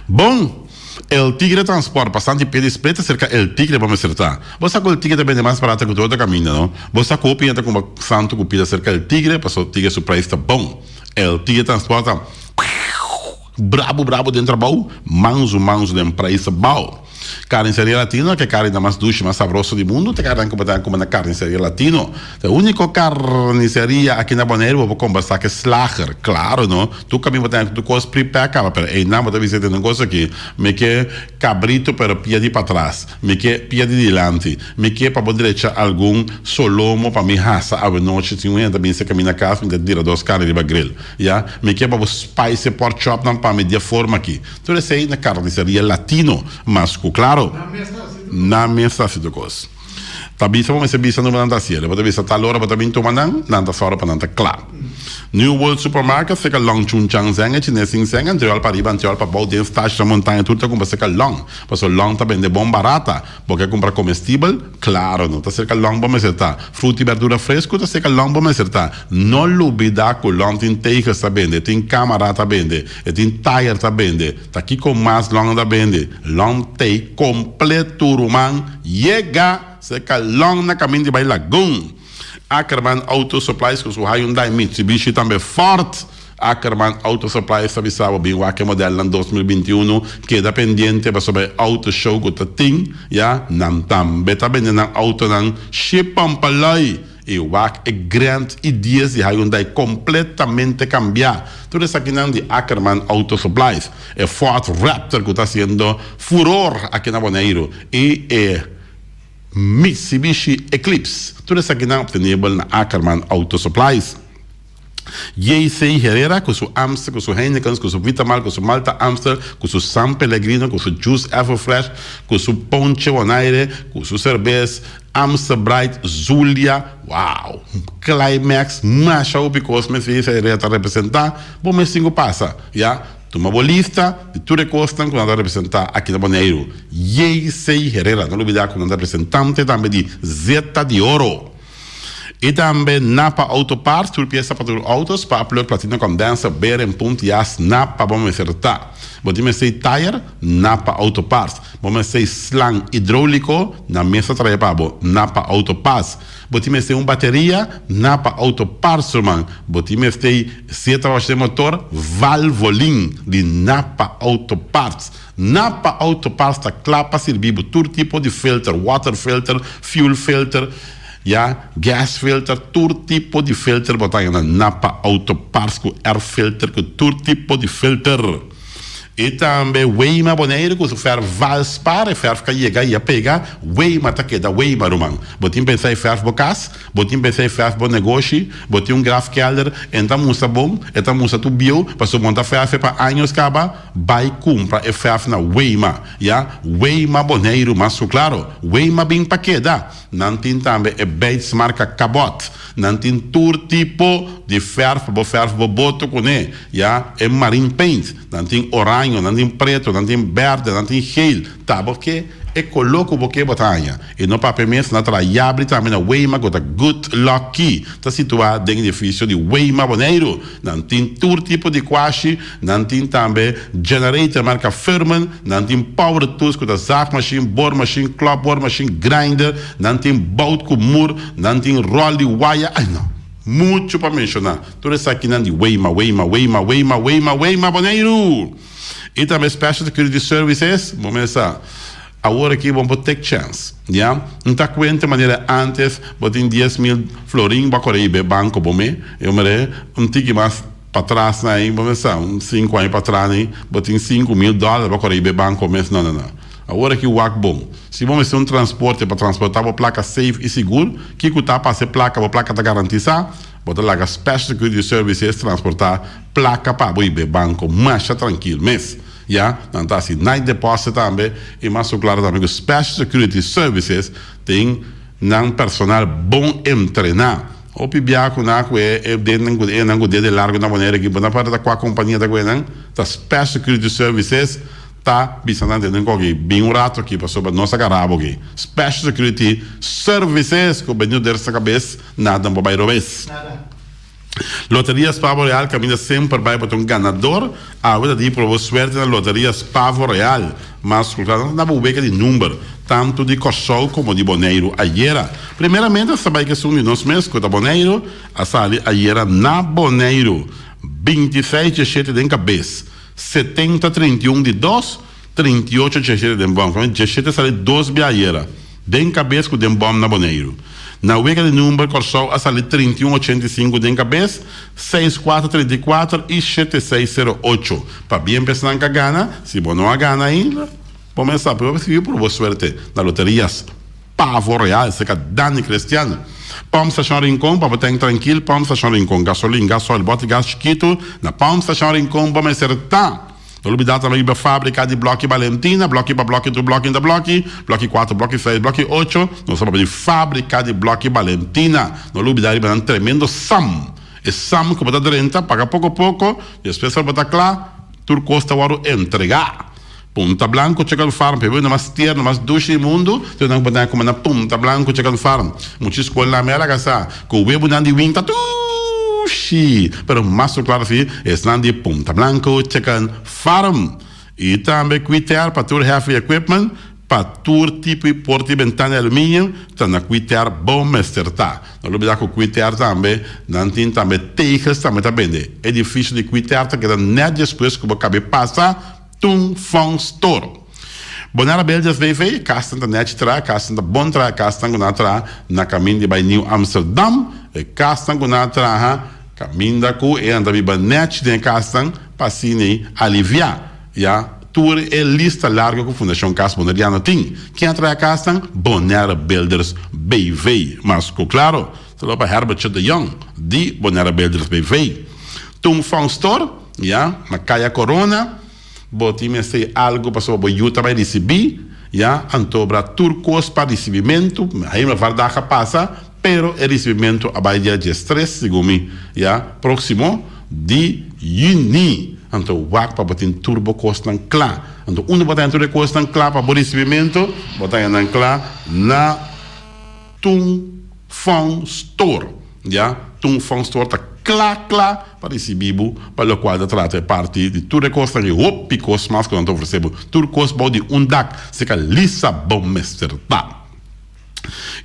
Bom, el Tigre Transport, bastante pedes pretas cerca el Tigre, vamos acertar. Você com o Tigre também é mais barato que todo o caminho, não? Você copia entra com santo copia cerca el Tigre, passou o Tigre o preço está bom. El Tigre Transport brabo dentro do baú, manso de preço bom. Carniceria Latino, que é carne mais doce, mais saborosa do mundo, tem carne como na Carniceria Latino. A única carniceria aqui na Bonaire, vou conversar que é Slager, claro, não? Tu caminho para tu coisa prepara, mas aí não, vou dizer um negócio aqui, me que cabrito para piedi para trás, me que piedi dilante, me que para a direita algum solomo para mi raça, a noite tinha um também se caminha na casa, me tira duas carnes de grill, já? Me que para o spice pork chop não para medir forma aqui. Tudo isso aí na Carniceria Latino, mas claro, na mesa se do coisa. Tabi sa mo se bisa no mananda siya. Pata bisa talora pata bintu manang, nanta sora pa nanta claro. New World Supermarket fica long chun chang zenga chine sing senga, anterior para riba, anterior para bau dentro stage da montanha tudo com você long. Passo long também de bom barata, porque comprar comestível, claro, não tá cerca long bom acertar. Fruta e verdura fresco tá cerca long bom acertar. Não lubida com long tem teigas tá bende, tem câmara tá bende, tem tire tá bende. Tá aqui com mais long tá bende. Long tei completo rumang, chega cerca long na caminho de Bay Lagoon. Ackerman Auto Supplies, com o Hyundai Mitsubishi também forte. Ackerman Auto Supplies, sabe bem o que modelo em 2021, que é dependente para sobre auto show que tu tem, já, não também tá bem na auto não chipam para lá. E o é grande ideia de Hyundai completamente cambiar. Tudo isso aqui não de Ackerman Auto Supplies. É Ford Raptor que está sendo furor aqui na Bonaire. E Mitsubishi Eclipse. Tudo isso aqui não é obtenível na Ackerman Auto Supplies. J.C. Herrera, com seu Amstel, com seu Heineken, com seu Vitamal, com seu Malta Amstel, com seu San Pellegrino, com seu Juice Everfresh, com seu Ponche Bonaire, com seu cerveja Amstel Bright, Zulia, uau, Climax, Masha Upicos, me fez Herrera representar, bom, me 5 passa, já? Uma bolista de tudo costam quando anda representar aqui na Bonaire. J.C. Herrera, não olvidar quando anda representante também de Zeta de Oro. E também Napa Auto Parts, tudo peça para os autos, para upload platina condensa, beren, ponto, jas, Napa, vamos acertar. Vamos ser tire, Napa Auto Parts. Vamos ser slang hidráulico, na mesa traia para Napa Auto Parts. Vamos ser bateria, Napa Auto Parts, man. Vamos ter seta de motor, Valvoline, de Napa Auto Parts. Napa Auto Parts está claro para servir para todo tipo de filter, water filter, fuel filter, gas filter, todo tipo de filter, botar na Napa Auto Parts com air filter, com todo tipo de filter. E também Weima Bonaire, que se fer valspar, e fer ficar chegar e pegar, Weima tá que da Weima, romano. Botim pensar em fer bocas, botim pensar em fer bom negócio, botim graf kelder, então musa bom, então musa tu bio, passou monta fer para anos caba, vai compra e fer na Weima, Weima Bonaire, mas claro, Weima bem para que dá. Não tem também é Bates marca Cabot, não tem todo tipo de fer boto com ele, é marine paint, não tem orange, não tem preto, não tem verde, não tem gel, tá? Porque é coloco porque botanha. E no papel mesmo, na trabalha também na Weima, com a Good Lucky, está situado dentro do edifício de Weima Bonaire. Não tem todo tipo de quashi, não tem também generator marca Furman, não tem power tools com a zack machine, bore machine, clapboard machine, grinder, não tem bout com muro, não tem rolly wire, ai não. Muito para mencionar. Tudo isso aqui não de Weima Bonaire. E também Special Security Services, vamos começar. Agora aqui vamos ter chance, Não está conta maneira antes, botem 10.000 florim para correr banco, eu me tique mais para trás, vamos começar, 5 anos para trás, botem $5.000 para correr banco, não. Agora que o WAC bom. Se vamos ter transporte para transportar a placa safe e seguro, que está para ser placa está garantizada, bota lá a Special Security Services transportar placa para o banco, mais tranquilo, mas não está assim, night deposit também, e mais claro também que Special Security Services tem um personal bom treinado. O pibiaco é dentro de largo na maneira que na parte da companhia da Guiana, da Special Security Services tá bisando alguém bem um rato aqui para sobre nossa garabo aqui. Special Security Services que o benho dessa cabeça nada não vai robes. Loterias Pavo Real caminha sempre vai para um ganador. A hora de provar suerte na Loterias Pavo Real, mas na bobeca de número tanto de Corsol como de Bonaire ayer. Primeiramente sabe que são de nós mesmos que da Bonaire a sali ayer na Bonaire 26 de 7 de cabeça. 70-31 de 2, 38 de 17 de bom. 17 sale 2 biaieira. Den cabeça com den bom na Bonaire. Na wega de número Corsol a sale 31-85 den cabeça, 64-34 e 7608. Para bem pensar na gana, se bom não a gana ainda, começar para você por boa suerte na loterias Pavo Real, se que Dani Cristiano. Pump Station Rincon, para botar tranquilo, Pump Station Rincon, gasolina, gasóleo, bote gás chiquito, na Pump Station Rincon, vamos acertar. Não olvidar também a fábrica de bloco Valentina, bloco para bloco, do bloco ainda bloco 4, bloco 6, bloco 8, nós estamos de fábrica de bloco Valentina. Não olvidar um tremendo SAM. E SAM que botar renta, paga pouco a pouco, e depois vai botar claro, tudo custa o entregar. Punta Blanco, Chicken Farm, pegou mais tierno, mais doce mundo, tu não pode como na Punta Blanco, Chicken Farm. Muitas escolas na América, casa, com o web não de winta, tuxi, pero mais claro assim, é de Punta Blanco, Chicken Farm. E também cuidar para todo heavy equipment, para todo tipo de porta e ventana de alumínio, está na cuidar bom mesterta. Não olvidar que cuidar também, não tem também tejas também está bem. É difícil de cuidar, que não é depois que o cabelo passa. Tung Fong Store. Bonara Belgias veio, castan da net tra, castan da bom tra, castan gunatra na caminho de New Amsterdam, e castan gunatra caminho da cu e anda biba net de castan passini aliviar, tour é lista larga com a Fundação Cas Bonariano tem. Quem atrai castan? Bonara Builders BV. Mas claro, Ze lopen Herbertje de Jong. Die Bonaire Builders BV. Toen van store, ja, Makaya Corona. Boti me sei algo passou bo Utah vai receber, ja, antobra turcos para recebimento, aí me vai dar passa, pero el recebimento abai dia de stress, sigumi, ja, próximo de juni. Anto wak pa botin turbo kostan kla. Anto uno botin turbo kostan kla pa bo recebimento, botin nan kla na Tung Fong Store, ja, Tung Fong Store ta kla para esse bibo para o qual trata parte de tudo que custa de picos mais que não oferecemos tudo custa bom de dak se que Lissabon mester tá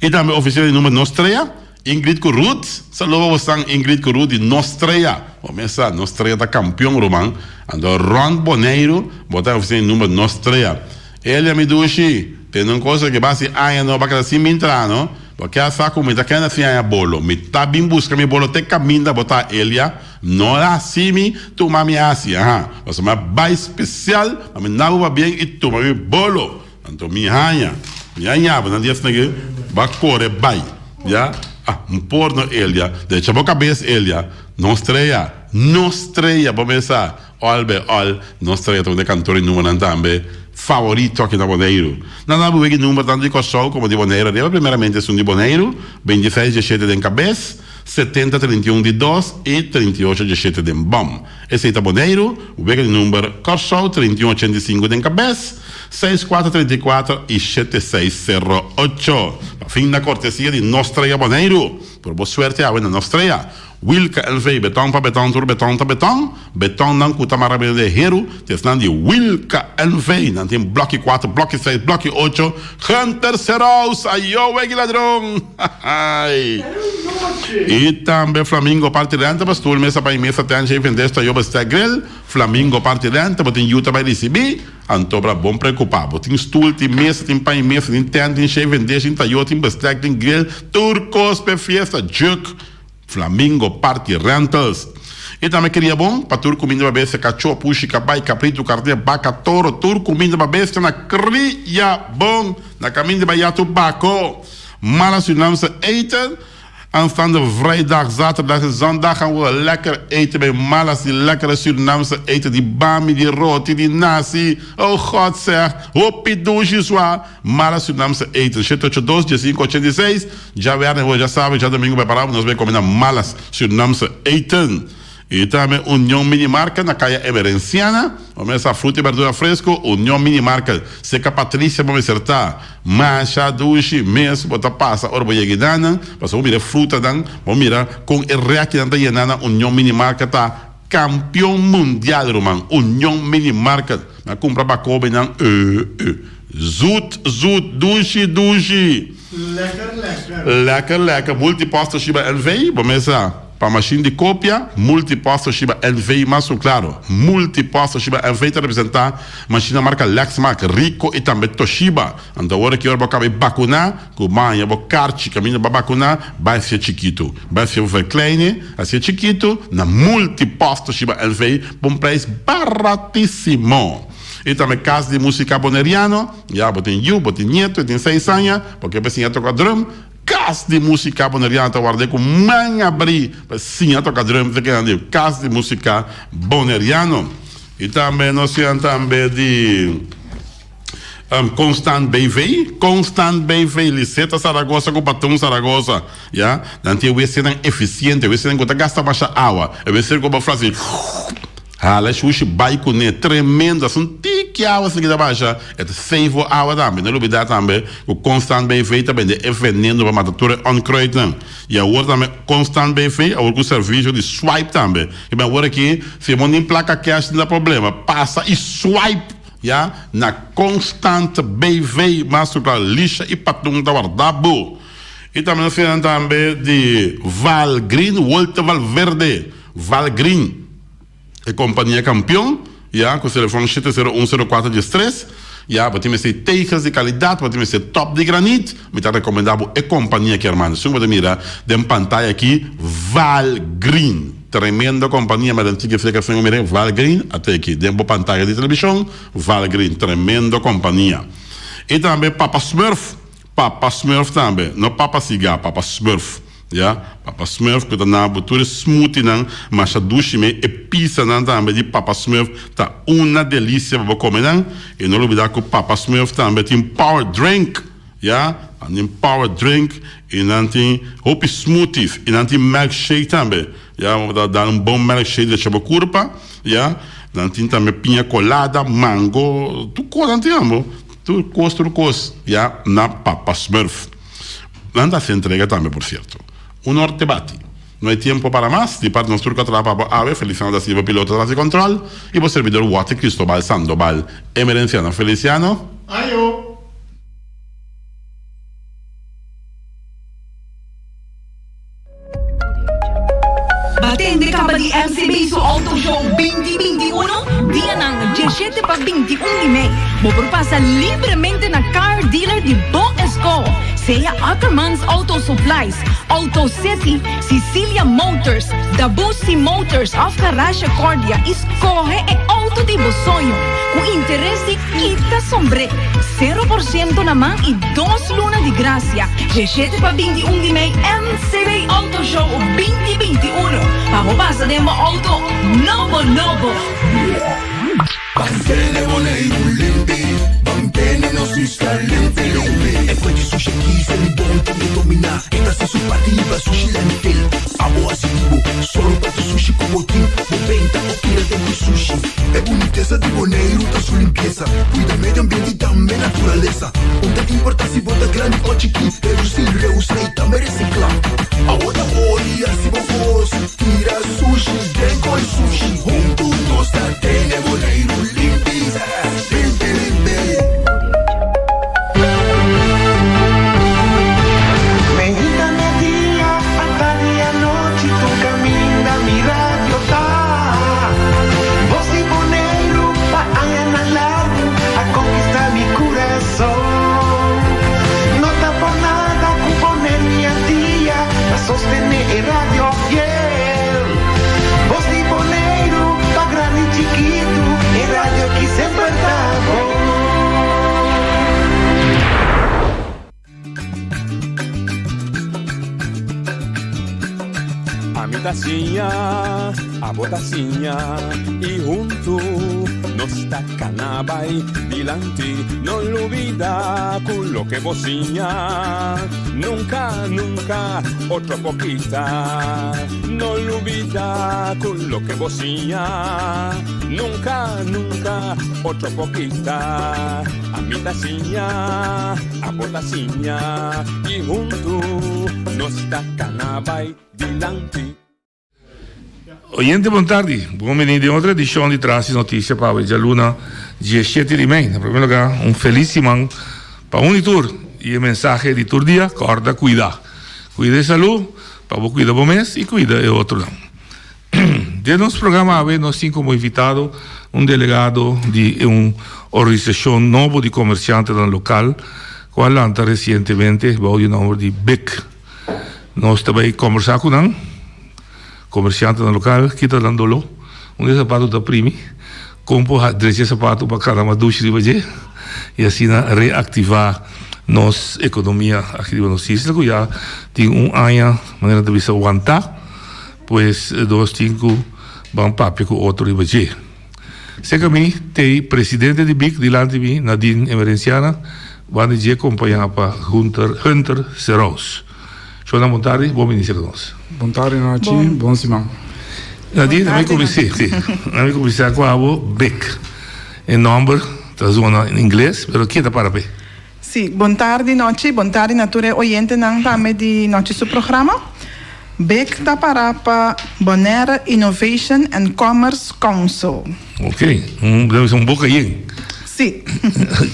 e também oficial de número Nostreia Ingrid Kurut saludo você Ingrid Kurut de Nostreia começa Nostreia da campeão romano ando Ron Boneiro botar oficial de número Nostreia ele me dushi tem uma coisa que base aí não para assim me entrar não porque a saco me tá querendo assim a bolo me tá bem busca me bolo te caminha botar Elia não é assim me tu mami assim mas uma bai especial mas não vai bem e tu mami bolo então minha não dia assim vai correr bai já porno Elia deixa boca cabeça Elia Nostreia vamos pensar all Nostreia também cantor número também favorito aqui na Bonaire. Nada a ver com o número tanto de show como de Bonaire. Primeiramente é um de Bonaire, 26 de 7 de cabeça, 70, 31 de 2 e 38 de 7 de bom. Esse é Bonaire, o número Corshow, 31, 85 de cabeça, 6434 e 7608. Fim da cortesia de Nostreia Bonaire. Por boa sorte, a na Nostreia. Wilka LV, beton para beton, tur beton para beton. Beton não custa maravilha de hero. Tem de Wilka LV. Não tem bloco 4, bloco 6, bloco 8. Hunter Seros, ayo, wegi ladrão. E também Flamingo partilhante, mas tu mesa para mesa tem gente vendendo eu basta grill. Flamingo partilhante, mas tem Utah vai receber. Antobra bom preocupado. Tem stool, tem mesa, tem pai mesa, tem tent, tem cheio vender, tem tayo, tem basta, tem grill. Turcos per fiesta, juk. Flamingo Party Rentals. E também queria bom para tur comida para besta cachorro, puxa, cabai, caprito, carteira, baca, touro, tur comida para besta na cria bom, na caminho de Bahia Tubaco. Mala Surinaamse eten. Aanstaande vrijdag, zaterdag en zondag gaan we lekker eten bij Malas. Die lekkere Surinaamse eten. Die bami, die roti, die nasi. Oh God zeg. Hopi douche zwa. Malas Surinaamse eten. 782-586. Já viernes, já sabe, já domingo preparamos. Nós vamos comer Malas Surinaamse eten. E também União Minimarca na caia Emerenciana. Vamos essa fruta e verdura fresco. União Minimarca. Seca Patrícia, vamos acertar. Macha, duche, mês, bota passa, orbo yeguidana. Vamos mirar fruta, dan. Vamos mirar com o reaque da yenana. União Minimarca tá campeão mundial, Roman. União Minimarca. Na compra bacobe, dan. Zoet, duche. Lekker. Multiposto Shiba LV. Vamos essa. Para machine de cópia, multiposto Shiba LV, mas claro, multiposto Shiba LV está representar machine marca Lexmark, Rico e também Toshiba. Então, agora que eu vou vacunar, com manhã vou carte, caminho para vacunar, vai ser chiquito. Vai ser kleine, vai ser chiquito, na multiposto Shiba LV, por preço baratíssimo. E também casa de música boneriano, já botem neto, tem 6 anos, porque assim eu toco drum. Casa de música boneriana, eu guardei com mãe abrir, sim, eu toco drum, casa de música boneriano. E também nós temos também de Constant BV, Liceta Saragossa com Patum Saragossa, já? Não tem o ser eficiente, o ser que gasta mais água, o ser como frase. Hala xuxi baiko ne tremendo assim tique água assim que dá baixa é save água também não olvidar também o Constant BV também é veneno para matar onkruid e agora também Constant BV agora com serviço de swipe também e bem agora aqui se você não placa cash não dá problema passa e swipe já na Constant BV mas para lixa e patum da guardabo e também nós temos também de Valgreen Walter Valverde Valgreen é companhia campeão, com o telefone 7010413, podemos ser teias de qualidade, podemos ser top de granito, me está recomendado é companhia que irmão, se você mira, tem pantalla aqui, Valgreen, tremenda companhia, mas antiga ficação, mire, Valgreen, até aqui, tem uma pantalla de televisão, Valgreen, tremenda companhia. E também Papa Smurf também, não Papa Cigar, Papa Smurf. Ja, Papa Smurf kuda na buture smoothie nan, masha dushi me e pizza nan tambe di Papa Smurf ta una delícia para comer nan. E não olvidar que o Papa Smurf também tem power drink, ja, tem power drink e não tem hope smoothies e não tem milkshake também, ja, vamos dar bom milkshake de chapa curpa, ja, não tem também pinha colada, mango, tu coisa não tem amo, tu costo, ja, na Papa Smurf. Nada se entrega también, por cierto. Un norte bati. No hay tiempo para más. De parte de nuestro Catrapa Ave, Feliciano da Silva, piloto de control, y por servidor Guate Cristóbal Sandoval, Emerenciano Feliciano. Ayo. Batende ka ba di MCB sa Auto Show 2021? Dia ng 17 pa 21 de May. Mopropasa libremente na car dealer de Bo Esco. Seja Ackermans Auto Supplies, Auto City, Sicilia Motors, Dabusi Motors of Carrasha Cordia. Escoge e auto de Bosoyo. Kung interesse, kita sombre. 0% naman e 2 lunas de gracia. 17 pa 21 de May, MCB Auto Show 2021. Pamobasa de mo auto, novo. Mantene Boneiro limpi, mantene no sista limpi. E poi di sushi chi se li bonto di domina. E da su partiva sushi limpi. Amo asivo, solo per tu sushi como team. Moventa o tira de tu sushi. E boniteza di Boneiro da su limpieza. Cuida medio ambiente e também naturaleza. Onde importa se bota grande ou chiqui. Reusei e também reciclar. Agora olha se vos tira sushi, dengo e sushi. Junto nós tem Boneiro limpi, limpi. Medita mi día, hasta día noche tu camina mi radio tá. Vos y Boneiro va a ganar a conquistar mi corazón. No está por nada que poner mi día a sostener el radio fiel. Vos y Boneiro va grande y chiquito, el radio aquí sempre está bom. A tacinha, a botacinha e junto nos tacanabay dilante, no olvida con lo que bocinha, nunca otra poquita, no olvida con lo que bocinha, nunca otra poquita, a mi tacinha, a botacinha e junto nos tacanabay dilante. Oyente, buon tardi. Benvenuti in un'altra edizione di Transis Notizie para oggi, luna 17 di May. In primo lugar, un felicissimo anno para Unitur e il messaggio di Turdia, corda cuida. Cuida di salute, para voi cuida bom mês e cuida e outro não. Dentro nosso programa, nós temos como invitado um delegado de uma organização nova de comerciantes no local, qual lança recentemente o nome de BEC. Nós também conversamos com ele. Comerciante no local, kita landolo, sapato da primi, compro 13 sapato para cada madushi de baje, e assim reativar nossa economia aqui de nossa isla, que já tem ano, maneira de bisa aguentar, pois nós temos bom papel com outro de baje. Segundo mim, tem presidente de BIC, dilante de mim, Nadine Emerenciana, vai de acompanhar para Hunter Serraus. Buona tarde, buon inizio con noi. Buon tardi, Naci, buon Simão. Nadine, também comecei com a BEC. Em nome da zona em inglês, mas aqui está para ver. Sì, buon tardi, Noci, buon tardi, nature oyente nang tame di Noci su programa. BEC está para Bonaire Innovation and Commerce Council. Ok, deve ser um boca aí. Sì.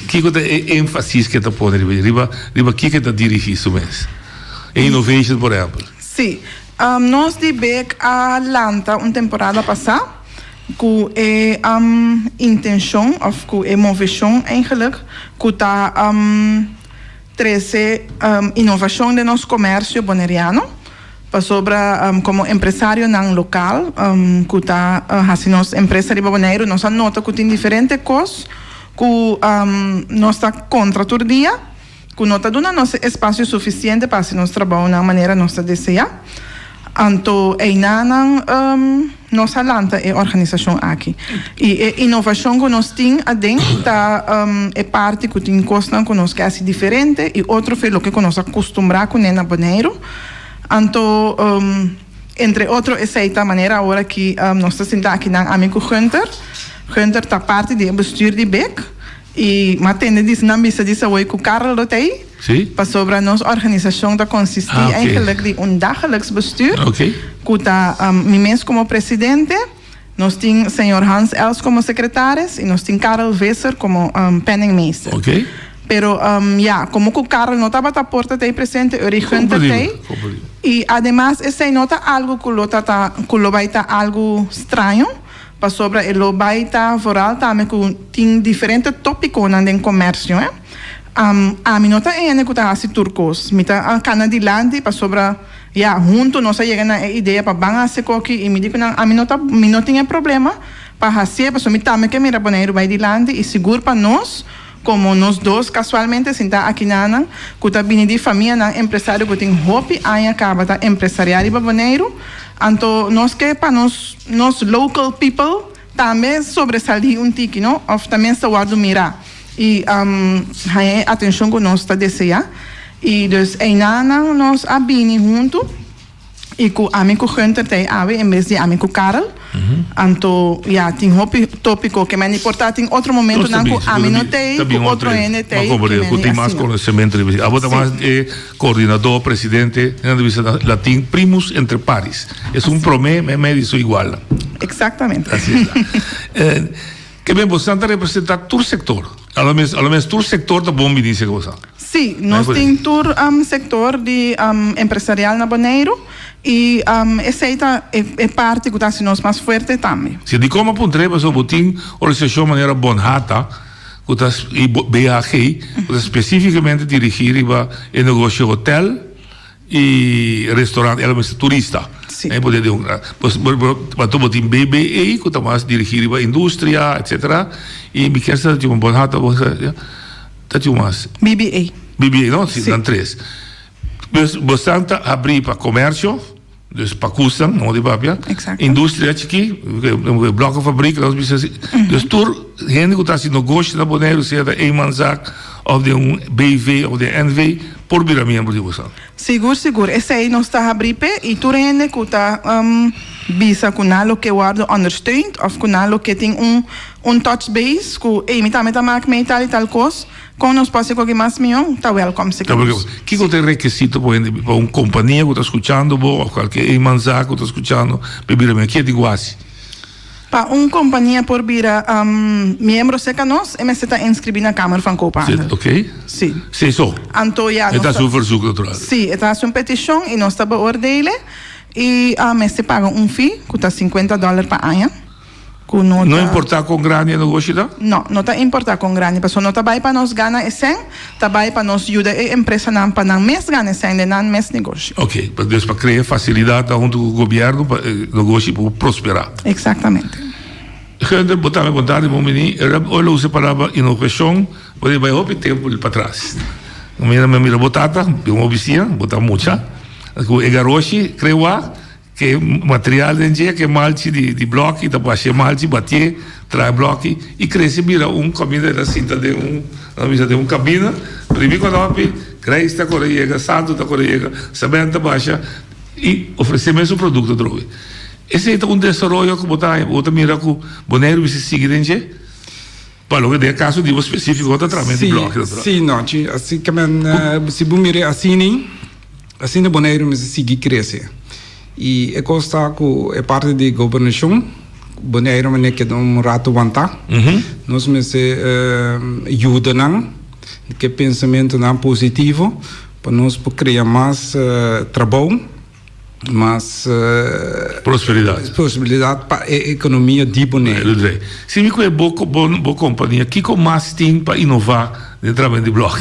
Que é ênfase que está pondo riba que está dirigindo isso mesmo. Innovation, por exemplo. Sì, nós de BEC a Lanta uma temporada passada com a intenção of com a motivação eigenlijk com a 13 inovação de nosso comércio boneriano para sobre como empresário não local com a assim nossa empresa de Bonaire nós anota que tem diferentes coisas com nossa contra turdia que nós damos nosso espaço suficiente para se nós trabalhar na maneira nossa deseja. Então, nossa lanta é organização aqui. E a inovação que nós temos é parte que tem costa que nós quer ser diferente e outro foi o que nós acostumamos com na Bonaire. Então, entre outros, essa é a maneira agora que nós estamos sentados aqui na amigo Hunter. Hunter está parte do bestuur de BEC. E matende disso na missa disso hoje com o Karel Lotei. Sim. Para sobre a nossa organização da consistir eigenlijk de dagelijks bestuur. Que está mim como presidente. Nós temos o senhor Hans Els como secretário e nós temos Karel Weser como penningmeester. Pero, como que o Karel não estava à porta de presente, eu Hunter e además essa nota algo que lo vai estar algo estranho. Sobre o baita foral também que tem diferentes tópicos no comércio. A minha nota é que está assim turcos, mita canadilante para sobre junto nós chegamos na ideia para banhar se coque e me digo a minha nota não tem problema para fazer para sobre também que mira Bonaire vai dilante e seguro para nós como nós dois casualmente senta aqui na que está vindo de família na empresário que tem hobby aí acaba da empresariado para Bonaire. Então, nós que para nós local people também sobresair tique, não? Ou também se guarda mirar. E a atenção que nós está desejando. E dus nós abrimos junto e com o amigo Hunter tem em vez de amigo Karel. Então, tem um tópico que é mais importante em outro momento não com a mim tem, com outro NT. Mas tem mais conhecimento. Agora mais é coordenador, presidente, na divisa latim, primus entre pares. É um promessa, é meio igual. Exatamente. Assim é. Que bem, você está representando todo o setor. Ao menos todo o setor da bom ministro que você. Sim, nós temos todo o setor de empresarial na Bonaire. E essa é parte que está sendo mais forte também. Se de como apontamos sobre a organização de maneira bonhata, que está BAG, que está especificamente dirigida em negócio hotel e restaurante, ela é turista. Sim. Mas tu botem BBE, que está mais dirigida à indústria, etc. E me quer saber de uma bonhata, está de mais. BBA. BBA, não? Sim, são três. Você está abrir para comércio, dus para custa, não de papia. Indústria aqui, bloco fábrica, dus tur gente que está assim negócio na Bonaire, seja de Emanzac, ou de BV, ou de NV, por vir a membro de você. Seguro. Esse aí nós está abrindo e tu gente que está bisa com algo que guarda understeunt, ou com algo que tem touch base, que me tá marca tal e tal coisa. Com nós pode ser qualquer mais melhor, está welcome. Que é o requisito para uma companhia que está escutando, ou qualquer Emanzac que está escutando, beber a minha, que é de guasi? Para uma companhia por vir a membro seca nós, você está inscrito na Câmara de Copa. Ok? Sim. Sim, só. Então, está sua verzoek, doutor. Sim, está sua petição e nós está beoordelen. E você paga fee, que está $50 para ano. Não importa com grande negócio? Não está importar com grande. Porque não está para nós ganhar esse, está para nós ajudar a empresa para não mais ganhar esse, de não mais negócio. Ok, para criar facilidade onde o governo para o negócio para prosperar. Exatamente. Gente, botar bom menino, olha usa a palavra inovação, pode vai houve tempo para trás. Mira botata, uma oficina, botar muita. O garoshi, creio que material que é malte de bloco, da baixa malte, bater, trai bloco e cresce vira caminho da cinta de cabina, primeiro quando creio está correga, santo está correga, sabendo baixa e oferecer mesmo produto droga. Esse é um desenvolvimento que botar outra mira com Bonaire se sigue dentro. Para o caso de específico outra através de bloco. Sim, não, assim que se bumire assim de Bonaire se sigue crescer. E é costa que é parte da governação, Bonaire é que um rato vanta, nós me se ajuda não, que pensamento não positivo, para nós criar mais trabalho, mais prosperidade para a economia de Bonaire. Se me conhece boa companhia, que com mais tem para inovar dentro de bloco?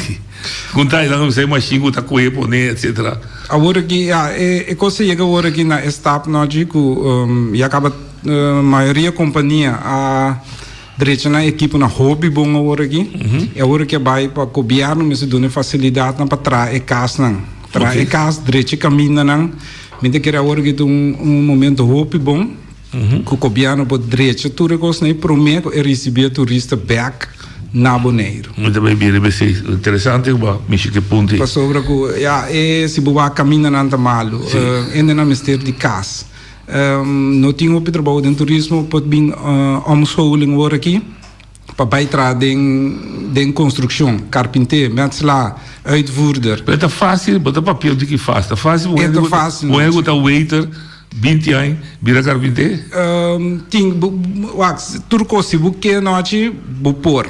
Contar não sei mais xingo tá com etc. Agora que é coisa chega agora aqui na staff nós que e acaba a maioria companhia direito na equipe na hobby bom agora aqui. Agora que vai para o governo, mas dá facilidade para trazer casa não. Trazer casa direito caminho não. Mas que agora que momento hobby bom. Que o governo pode direito tudo coisa nem promete receber turista back na Bonaire. Muito bem, interessante, mas que ponto? Para sobre que se boa caminho não tá malo. Ainda não mistério de casa. Não tinha o trabalho de turismo pode vir omscholing agora aqui para bijdragen de construção, carpinteiro, metselaar, uitvoerder. Het is fácil, maar dat papel die fast. Het is fácil, hoe je goed waiter, 20 jaar, bira carpinteiro. Turco se buque noite, bupor.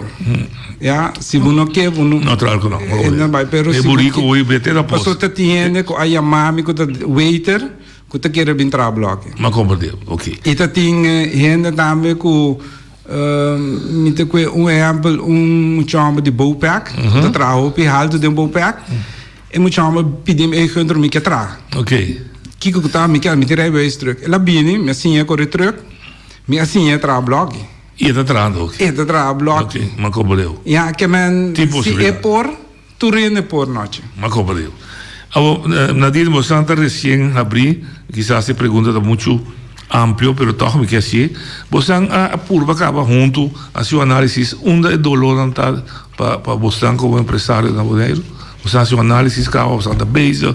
Ja, se não quer, não. Natural que não. Não vai, pero se burico, o IBT da posta. Passou tiene com a yamami com o waiter, com o que vir trabalhar. Mas compreendeu, ok. E tá tem gente também com Mite que exemplo chama de bouwpack, dat traga op je halte de bouwpack. En moet chama pedir me gunter me que traga. Ok. Kiko que tá me quer me tirar wijs terug. Ela bini, me assim é correr terug. Me assim é traga blog. E tá trando ok. E tá traga blog. Ok, mas compreendeu. Ja, que men se é por turene por noite. Mas compreendeu. Nadir Mosanta recién abrí, quizás se pregunta mucho amplio, pero toch me quer assim. Você a purba acaba junto a seu análise onde é dolor para você como empresário na Bonaire. Você a seu análise acaba você da base.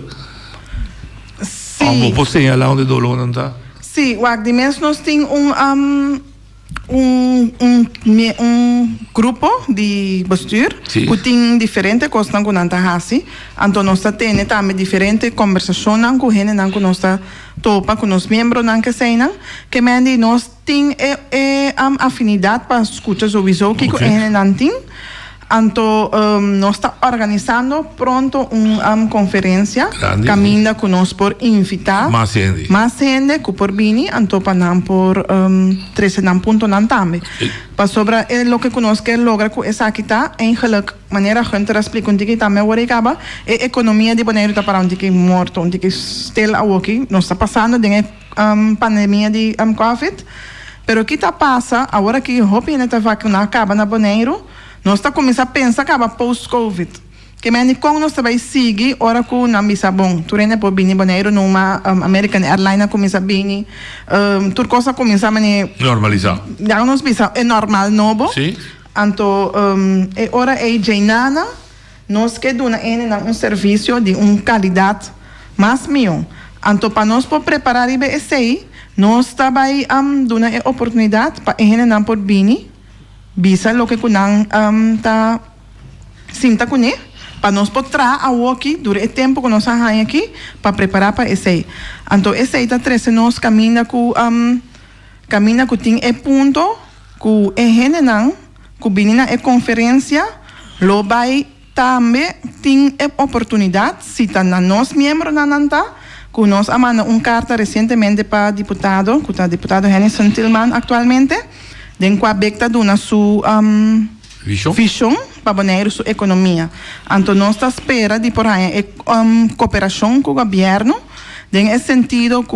Sim. Você é lá onde dolor não tá. Sim, o Agdimens nós tem grupo de bestuur que tem diferentes coisas que nós temos. Então nós temos também diferentes conversações com gente que nós topa com os membros que são que nós temos afinidade para escutar sowieso que gente não tem. Então nós estamos organizando pronto uma conferência caminho que nós por invitar mais gente que por vir então para por 13 ponto não também para sobre o que nós quer lograr com essa aqui tá em gelijk maneira gente explica onde que também o acaba a economia de Bonaire está para onde que morto onde que still aqui nós está passando de pandemia de Covid pero que está passa agora que hope ainda vacina acaba na Bonaire. Nós estamos começando a pensar que é post-Covid. Que men como nós vai seguir, ora que não bisa bom. Tu rende por bini Bonaire numa American Airlines começa a bini. Tu coisa começa a normalizar. Já nós bisa é normal novo. Sim. Então é hora é jainana. Nós que dona serviço de qualidade mais melhor. Então para nós por preparar esse aí, nós está vai dona a oportunidade para ele não por bini. Bisa lo que kunang ta sinta kune para nós poder aqui durante o tempo que nós estamos aqui para preparar para esse. Então esse aí tá treze nós caminha com tem é ponto com é gente não com vinha é conferência lo vai também tem é oportunidade se tá na nós membros na nanta com nós amando carta recentemente para deputado com o deputado Henderson Tillman atualmente. Den qua bekta duna su vision para Bonaire sua economia. Então nós está espera de por aí cooperação com o governo. Den esse sentido que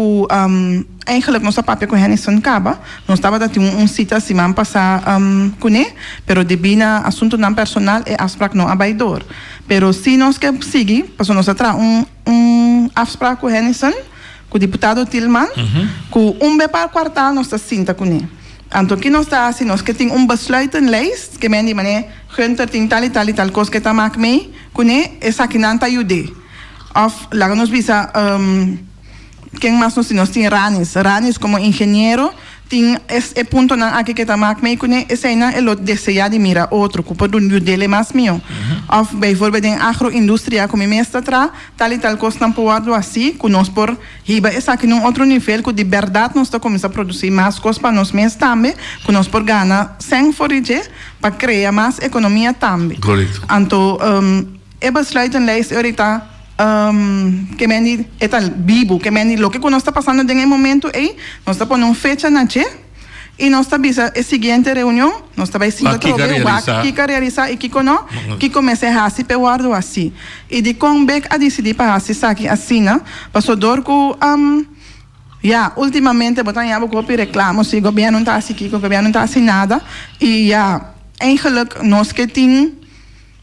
eigenlijk nossa papel com Henderson Caba, nós estava dando cita semana passada com ele, pero de bina assunto não personal é afspraak não abaidor. Pero se nós que seguir, passou nós atra afspraak com Henderson, com o deputado Tillman, com bepar quartal nós está cinta com ele. Então, aqui nós está assim, nós que tem besluitenlijst, que men die meneer Gunter tem tal e tal coisa que está maak mee, kune essa aqui não está ajude. Of, lá nós bisa, quem mais nós tem Ranis como engenheiro, tem esse ponto não aqui que está maak mee, kune essa aí não é o desejar de mira outro, que pode ajudar mais meu. Of, bijvoorbeeld em agroindústria, como mestre tra, tal e tal coisa não pode assim, que nós por riba essa aqui num outro nível, que de verdade nós está começando a produzir mais coisas para nós mesmos também, que nós por ganhar sem forage, para criar mais economia também. Correto. Então, é besluitenlijst ahorita que men é tal vivo, que men lo que nós está passando nesse momento é, nós está pondo fecha na che, e nós está bisa a seguinte reunião, nós está vai sim que realizar e que não, que comece a assim pe guardo assim. E de com back a decidir para assim aqui assim, passou dor com Ya, últimamente botan ya beaucoup reclamos, si gobierno não está aqui, o governo não está assim nada. E ja, eigenlijk nós que tem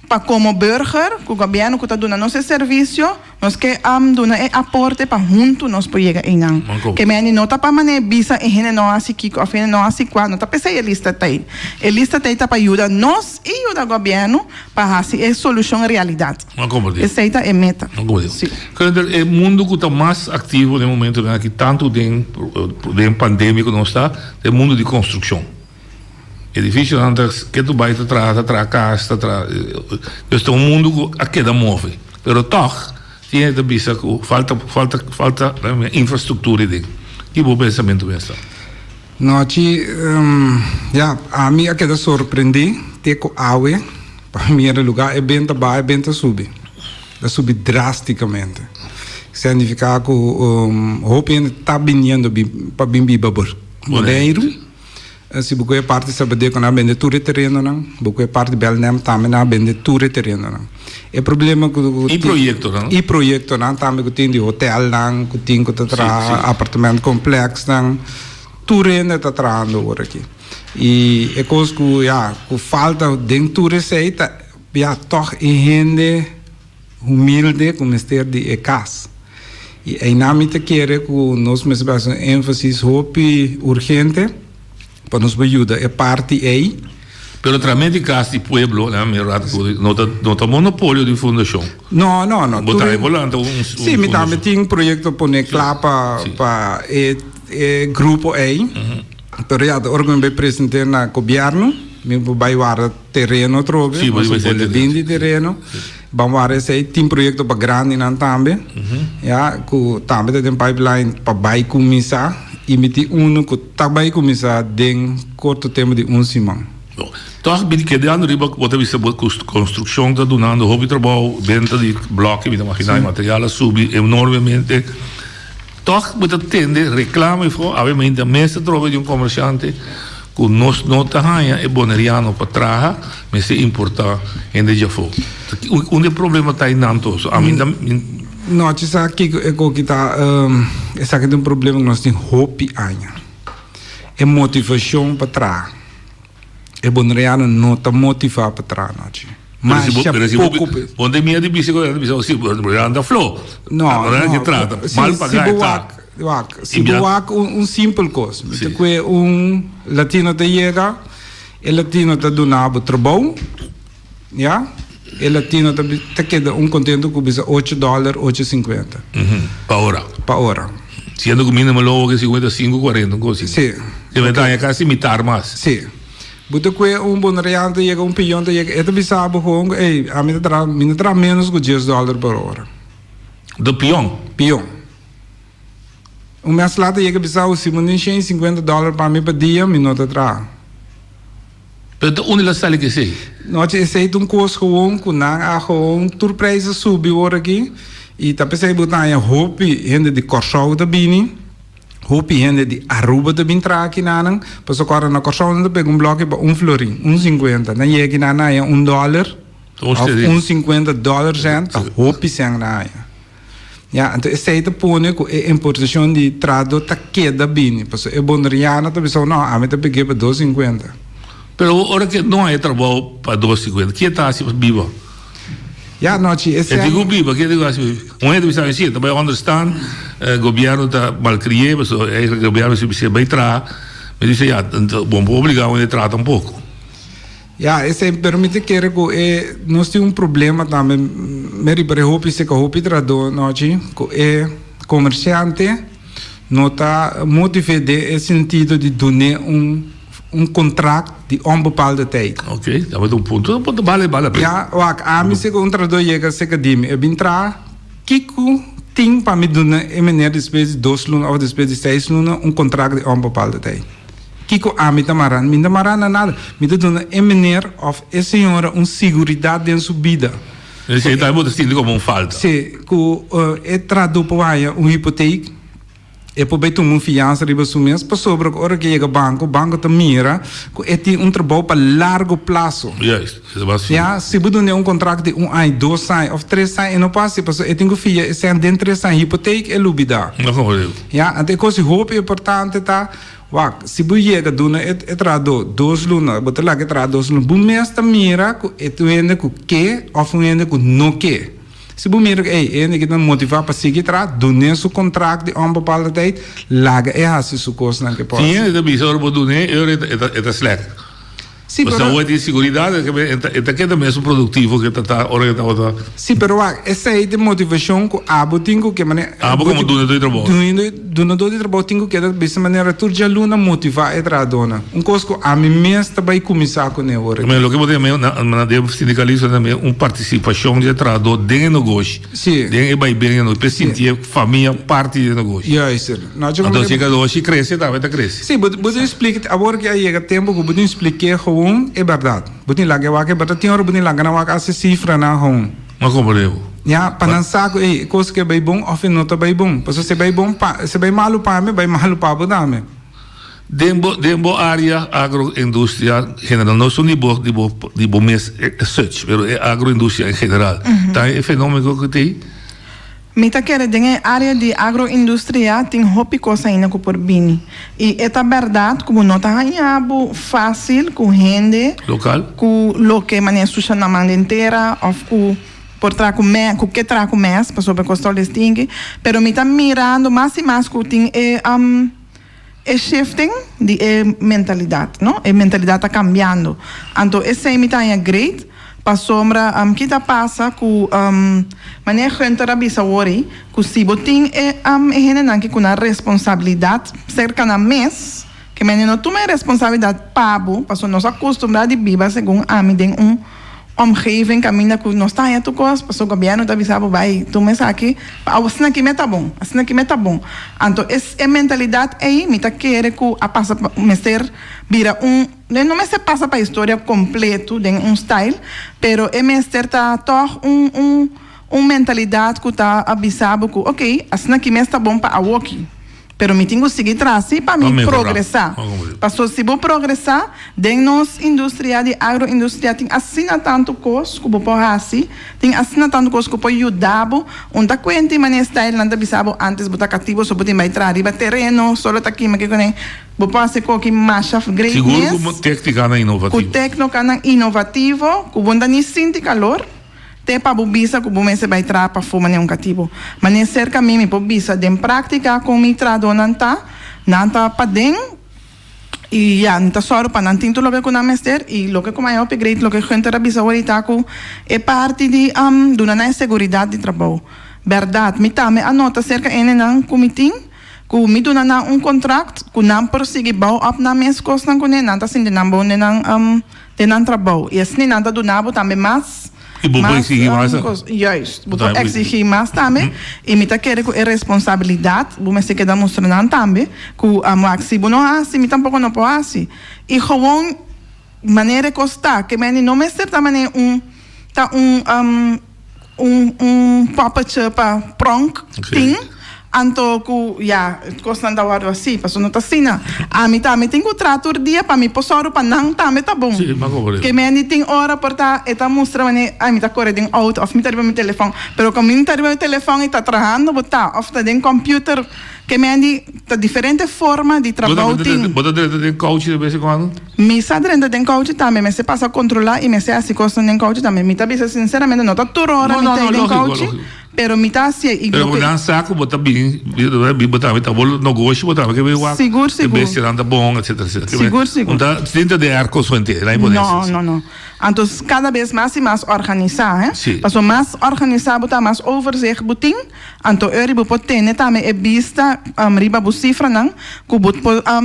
para como burger, o governo que está dando nosso serviço, nós que dando aporte para junto nós podemos ir não. Que me não tá para mané bisa e gente não assim que ou gente não assim quando tá pensei a lista tem. A lista tem tá para ajudar nós e ajuda o governo para assim a solução realidade. Essa é meta. O mundo que está mais ativo no momento que tanto tem pandemia não está, é o mundo de construção. É difícil antes que tu vai tra casa, este é um mundo que queda move, pero toch tinha de bisa que falta infraestrutura de. Que bom pensamento pensa. Não, ja, a mim queda surpreendi, te com água, para mim lugar é bem baixo, bem subir, subir drasticamente. Significa que o hope está vindo para bem babor, Boneiro. Se você é parte sabe que não vende tudo terreno não, você é parte Belém também não vende tudo terreno não. É problema que e projeto não também que tem de hotel não, que tem que tra apartamento complexo não, terreno está trando agora aqui. E é coisa que ja, que falta dentro receita, ja toch é gente humilde como ter de casa. E aí na minha quer que nós mesmos ênfase hope urgente para nos ajudar é parte aí. Pero também de casa de pueblo, né, não tá monopólio de fundação. Não. Botar aí volante sim, me também tem projeto para negar para grupo aí. Pero já o órgão vai apresentar na governo, me vai dar terreno trobe, vai vender terreno. Vamos ver se tem projeto para grande não também. Já, que também tem pipeline para vai começar. E me tem que está vai começar em curto tempo de semana. Toch ben ik de andere wat we de construção está donando hobby trabalho, venda de bloco, de maquinaria, material sube enormemente. Toch moet het tende reclame voor, obviamente mensen trove de comerciante que nós não ganha é boneriano para trás, mas se importa ainda já foi. O problema está em Nantos. A mim não, você sabe que está esse aqui é um problema que nós temos hope ainda. É motivação para trás. É boneriano não está motivado para trás, não. Mas se pouco onde minha de bicicleta, se anda flow. Não, que trata mal pagar. Se um simples coisa, que latino te chega, o latino te donava trabalho, já? O latino te queda contento com $8, $8.50. Para hora. Sendo que o mínimo logo que 55, 40, coisa. Sim. Se vai dar quase imitar mais. Sim. Porque que boneriano te chega, pilhão te chega, é sabe como, a mim traz menos que $10 por hora. Do pilhão? Pilhão. O mês lá te chega, se me deixem $50 para mim para dia, me não te traz. Pero onde ela sabe que sei? Não, é um curso com não, tour preço subiu agora aqui e tá pensando botar em roupa, gente de Corsol da Bini, roupa gente de Aruba da Bini tra aqui não, passou agora na Corsol não pega bloco para florim, 1,50, na chega não é $1, ou $1,50 cent, roupa sem na ja, então esse aí tá põe que a importação de trado tá queda bem, passou é boneriana tá pensando não, a mim tá peguei para $2,50. Pero ahora que não é trabalho para $2,50, que está assim viva? Ja, não, esse é digo viva, que digo assim, um é de visão assim, também understand, governo tá mal criado, so é governo se vai tra, mas isso já, bom, obrigado a tratar um pouco. Ja, esse permite que nós temos problema também, meri para roupa se que roupa trado, não, que é comerciante, não tá motivado no sentido de donar contrato de bepaalde tijd. Oké, dat wordt een punt. Bale. Ja, a mim se contrato chega se que dime, eu vim tra, Kiko tem para me donar em maneira despesa de 2 lunas ou despesa de 6 lunas contrato de bepaalde tijd. Kiko a mim tamaran nada, me dona em maneira of a senhora seguridade em sua vida. Você está muito sentindo como falta. Sim, que é trado para hipoteca. E poi bij toen fianza riba sumes, pa sobre ora que chega banco te mira, que é trabalho para largo prazo. Juist, dat was Ja, se você tem contrato de 1 ano, 2 anos, of 3 anos, e não passa, porque eu tenho filha, se andem 3 anos, hipoteca é lubida. Não compreendo. Ja, até coisa roupa é importante, tá? Wak, se você chega duna, trado 2 lunas, você lá que trado 2 lunas, você mesmo mira, que ende com que, ou ende com não que. Se você mira, ende que não motivar para seguir atrás, dune seu contrato de uma bepaalde tijd, laga é assim sua coisa na que pode. Sim, é bizarro, mas do né, é slecht. Sim, mas pero... não é segurança, é que é mesmo produtivo que está orientado. Sim, pero essa é a motivação que abo tenho que maneira. Abo como do trabalho. Do trabalho tenho que dessa maneira tu já luna motivar a tradona. Coisa que a mim mesmo também começar com ele agora. Mas o que eu tenho na sindicalista também participação de trabalho dentro do negócio. Sim. Dentro vai bem no para sentir família parte do negócio. Ja, isso. Então chega hoje cresce, tá, vai crescer. Sim, você explica agora que aí chega tempo que você explica é verdade. Você lá que é verdade, tem hora você lá que não vai essa cifra na home. Não compreendo. Ja, para não saber coisa que é bem bom ou não tá bem bom. Porque se bem bom, se bem malo para mim, bem malo para você. Dentro área agroindústria general, não só nível mais search, mas é agroindústria em geral. Tá é fenômeno que tem. Mita quer dizer área de agroindústria tem roupa coisa ainda que por bem. E é verdade como não tá ganhando fácil com gente local, com lo que maneira suja na mão inteira ou com por trás com que trás com mês para sobre costar listing, pero mita mirando mais e mais que tem é shifting de mentalidade, não? A mentalidade está cambiando. Então esse é mita é great. Pa sombra kita passa ku maneira gente rabisa worry ku si botin hene que com a responsabilidade cerca na mês que menino tu me responsabilidade pabo passo nós acostumado de viver segundo a mim tem omgeving caminha ku nós tá aí tu coisa passo o governo tá avisado vai tu me aqui assim aqui meta bom então essa mentalidade aí me tá querer ku a passa mestre vira não me se passa para a história completo de style, pero é mestre tá toch mentalidade que tá avisado que ok, assim aqui mesmo tá bom para a walkie. Pero me tenho que seguir atrás para me progressar. Passou se vou progressar, dentro nossa indústria de agroindústria tem assina tanto coisa que vou pôr assim, tem assina tanto coisa que vou ajudar, onde quente maneira style não bisabo antes botar cativo só botar vai entrar riba terreno, só tá aqui mas que nem vou passar com que macha greatness. Seguro como técnica na inovativo. Com técnica na inovativo, que vou dar nem sentir calor. Te para bubisa que você vai entrar para fuma nenhum cativo. Mas nem cerca mim bubisa de prática com mi trado nanta para dentro e já nanta só para não tinto lo que com a mestre e lo que como é upgrade lo que gente rabisa ahorita com é parte de na segurança de trabalho. Verdade, me tame anota cerca ene nan comitim ku mi duna na contrato ku não prosseguir bau up na mes costas com ene nanta sin de nan bom de nan trabalho. E assim nanta do nabo também mais e vou exigir mais. Juist, vou exigir mais também. E me tá querendo que é responsabilidade, vou me se quedar mostrando também, que se você não assim, me tampouco não pode assim. E gewoon maneira costar, que me não me certa maneira puppet para pronk, ting. Anto ku ya costan da waro assim, passo não tá sina. A mim tá, me tem que trator dia para me posoro para não tá, me tá bom. Sim, mas que me tem hora por tá, eta mostra mane, ai me tá corre den out of me tá meu telefone, pero como me tá meu telefone tá trabalhando, botar, of tá den computer, que me tá diferente forma de trabalho tem. Bota den coach de vez em quando. Me sa dentro den coach também, me se passa a controlar e me se assim costa den coach também. Me tá bisa sinceramente não tá toda hora me tem den coach. Pero me tá assim, pero não saco botar bem, botar tá bom no gosto botar que vai lá. Seguro. Que bem anda bom, etc. Seguro. Tá dentro de arco somente, lá em Não. Então cada vez mais e mais organizar, hein? Passo mais organizar, botar mais overzicht botin. Então eu ribo potene também é vista riba bu cifra não, que bot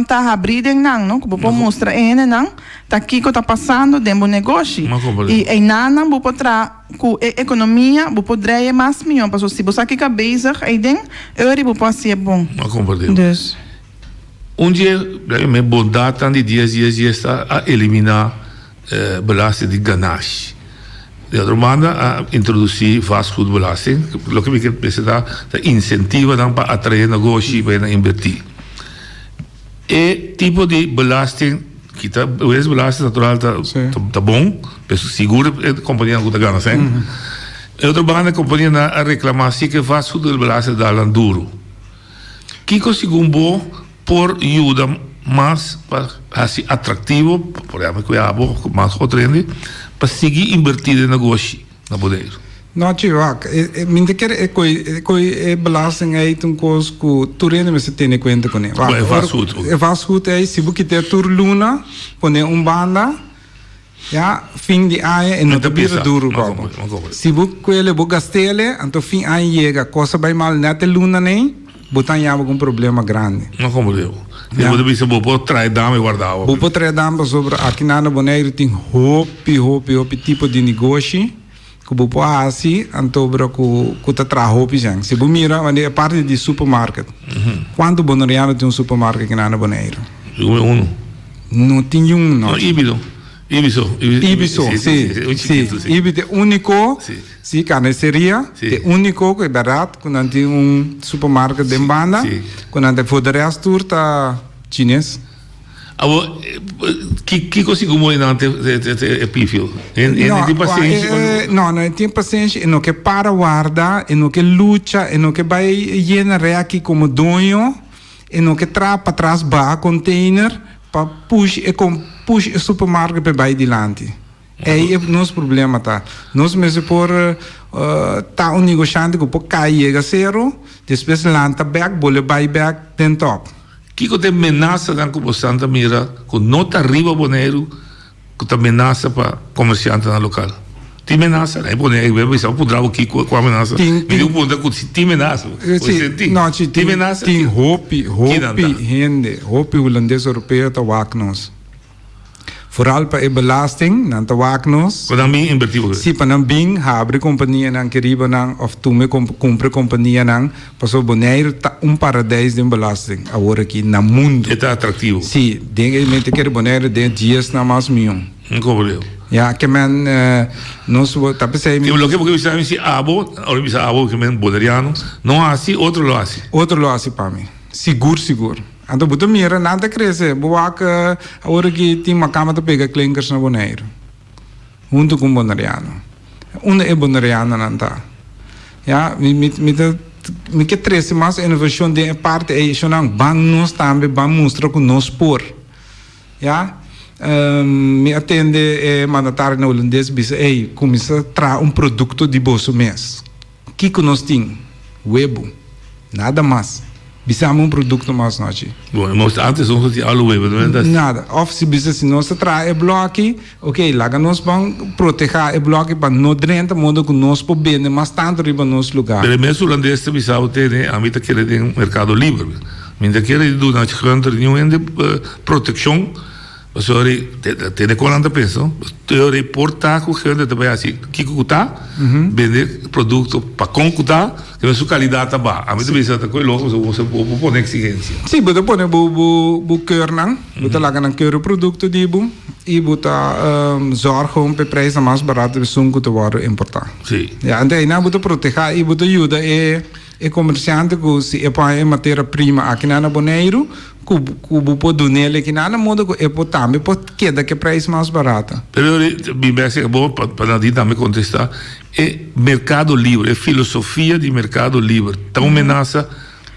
tá abrindo não, que bot mostra ene não, tá aqui que tá passando dentro do negócio. E aí não bu potra ku economia bu podreie mais milhão, passo se você aqui bezig, aí den eu ribo pode é bom. Dus dia me bondade de dias está a eliminar belasting de ganache. De outra banda, introduzir vastgoedbelasting. Lo que me pensa da incentiva dan para atrair negócio e para investir. E tipo de belasting, que tá, o belasting natural tá bom, mas seguro a companhia não tá ganhando, sim. E outra banda, a companhia a reclamar se que vastgoedbelasting dá lá duro. Que conseguiu bom por ajuda mais para assim atrativo, por exemplo, que é mais outro para seguir invertir em negócio na poder. Não, tio, minha quer é belasting aí um coisa que tu rende mas tem em conta com ele. É vastgoed aí se você ter tur luna, põe banda, já fim de ano e não te vira duro como. Se você gastele, então fim ano chega, coisa vai mal neta luna nem, botar já algum problema grande. Não como eu. Eu vou dizer, vou trazer dama e guardar. Vou trazer dama sobre aqui na Bonaire tem hopi tipo de negócio que vou pôr assim, então que tá traz hopi já. Se você mira, é parte de supermarket. Quanto bonariano tem supermarket aqui na Bonaire? Não tem não. Ibiso, sim. Ibiso é único, sim, carniceria, é único, que é barato, quando tem supermarket de banda, quando tem for resto, tá chinês. Que conseguiu muito é pífio? Não tem paciência, não que para guardar, não que luta, não que vai llenar aqui como dono, não que traz para trás container, para push o supermarket para vai adiante. Aí é o nosso problema, tá? Nós mesmo por tá negociante que pode cair a zero, depois lanta back, bole buy back, then top. Que tem ameaça dan como Santa Mira, com nota arriba Bonaire, que tem ameaça para comerciante na local. Tem ameaça, né? Bonaire, vai pensar, podrá aqui com a ameaça. Me deu ponto que tem ameaça. Não, tem ameaça. Tem hopi holandês europeu tá waknos. Vooral para belasting, dan te waknos. Para mim invertivo. Sim, para mim abre companhia nan queriba nan of tu me compra companhia nan, passo Bonaire tá paradise de belasting. Agora aqui na mundo. É atrativo. Sim, dengue que Bonaire tem dias na mais milhão. Não cobreu. Ja, que men nós tá pensando. Eu logo porque eu estava assim, abo que men bonariano, não assim, outro lo assim. Outro lo assim para mim. Seguro. Então, buta mira, nada cresce. Boa que agora que tem uma cama de pegar clinkers na Bonaire. Junto com bonariano. É bonariano não tá. Ja, me que trece mais inovação de parte é isso não. Bang nós também, bang mostra com nós por. Ja. Me atende mandatário na holandês bisa começa a trazer produto de bolso mês. Que nós temos? Webo. Nada mais. Bisamos produto mais nós. Bom, mas antes não tinha algo web, não é? Nada. Of se bisa se nós traz bloco, ok, lá nós vamos proteger o bloco para não drenta modo que nós podemos mais tanto riba nosso lugar. Pero mesmo holandês te bisava ter, a mim tá querendo um mercado livre. Mim tá querendo do na hunter nenhum de proteção. Sorry, tem quando pensa, teoria portar com gente também assim, que custa, vender produto para concutar, que a sua qualidade tá baixa. A mim também está com logo, você pode pôr exigência. Sim, você pode bu keurang, você lá can keur produto dibo, e você zorg om pe prijs mais barato de sungo te worden importar. Sim. Ja, en daí você proteger e você ajuda e comerciante que se é para matéria-prima aqui na Bonaire, que pode donar aqui na modo que é para também pode quedar que preço mais barato. Pero me parece que bom para Nadine também contestar é mercado livre, é filosofia de mercado livre. Tá uma ameaça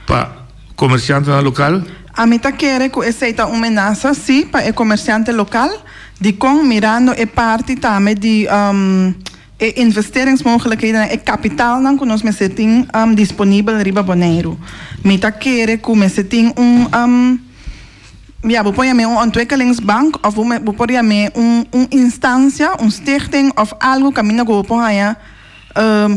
para comerciante na local? A mim tá querendo que aceita uma ameaça sim para o comerciante local, de com mirando é parte também de investeringsmogelijkheden en kapitaal dan kunnen we zetten disponível riba Bonaire. Mita keren kunnen we zetten we podem ontwikkelingsbank of we podem instância, stichting of algo caminho que we podem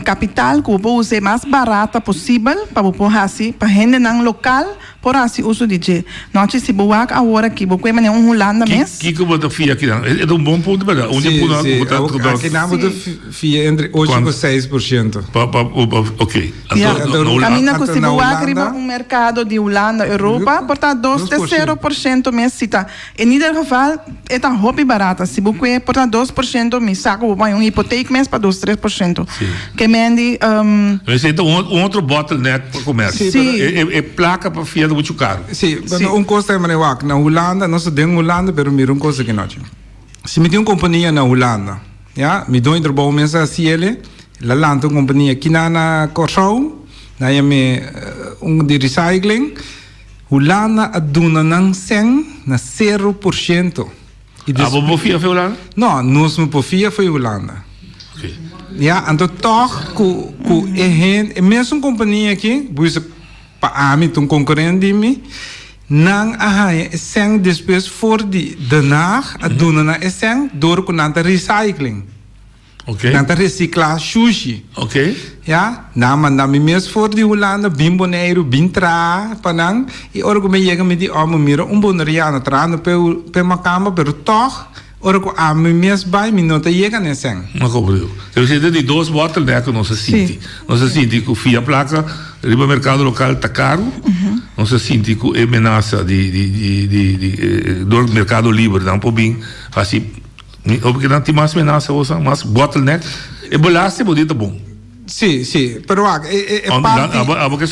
capital que we podem usar mais barata possível para we podem assim para gente nan local por assim uso de je. Nós se buak agora que buque mané Holanda mes. Que bota fia aqui não? É um bom ponto para onde aqui na bota fia entre 8 e 6%. Ok. Camina com se buak riba mercado de Holanda, Europa, portanto 2,0% mês cita. Em ieder geval é tão hobby barata. Se buque portanto 2% me saco uma hipoteca mês para 2,3%. Que mendi Mas então outro bottleneck para o comércio. É placa para fiar muito caro. Sim, coisa é maneiro. Na Holanda, nós temos Holanda, pero mira coisa que não. Se me tem uma companhia na Holanda, me dou entre bom mês a CL, lá lanta uma companhia aqui na Corsou, na me de recycling, Holanda a dona não sem na 0%. Ah, você fia foi Holanda? Não, nós não fia foi Holanda. Então toch mesmo companhia aqui, buisa para mim um concorrente de mim, não há sem despesa for de danar a dona na essência door com nada recycling. Nada reciclar sushi. Na manda me mesmo for de Holanda bem boneiro bem tra panang e ora como chega me de mira boneriano trano pe macamba pero toch ora com a me mesmo vai me nota chega nessa. Não cobriu. Eu sei de dois bottlenecks não se sente. Não se sente que fia placa riba mercado local tá caro. Não se sente que é ameaça do mercado livre não pode bem assim. Porque não tem mais ameaça mais bottleneck é bolasse bonito bom. Sim, pero é porque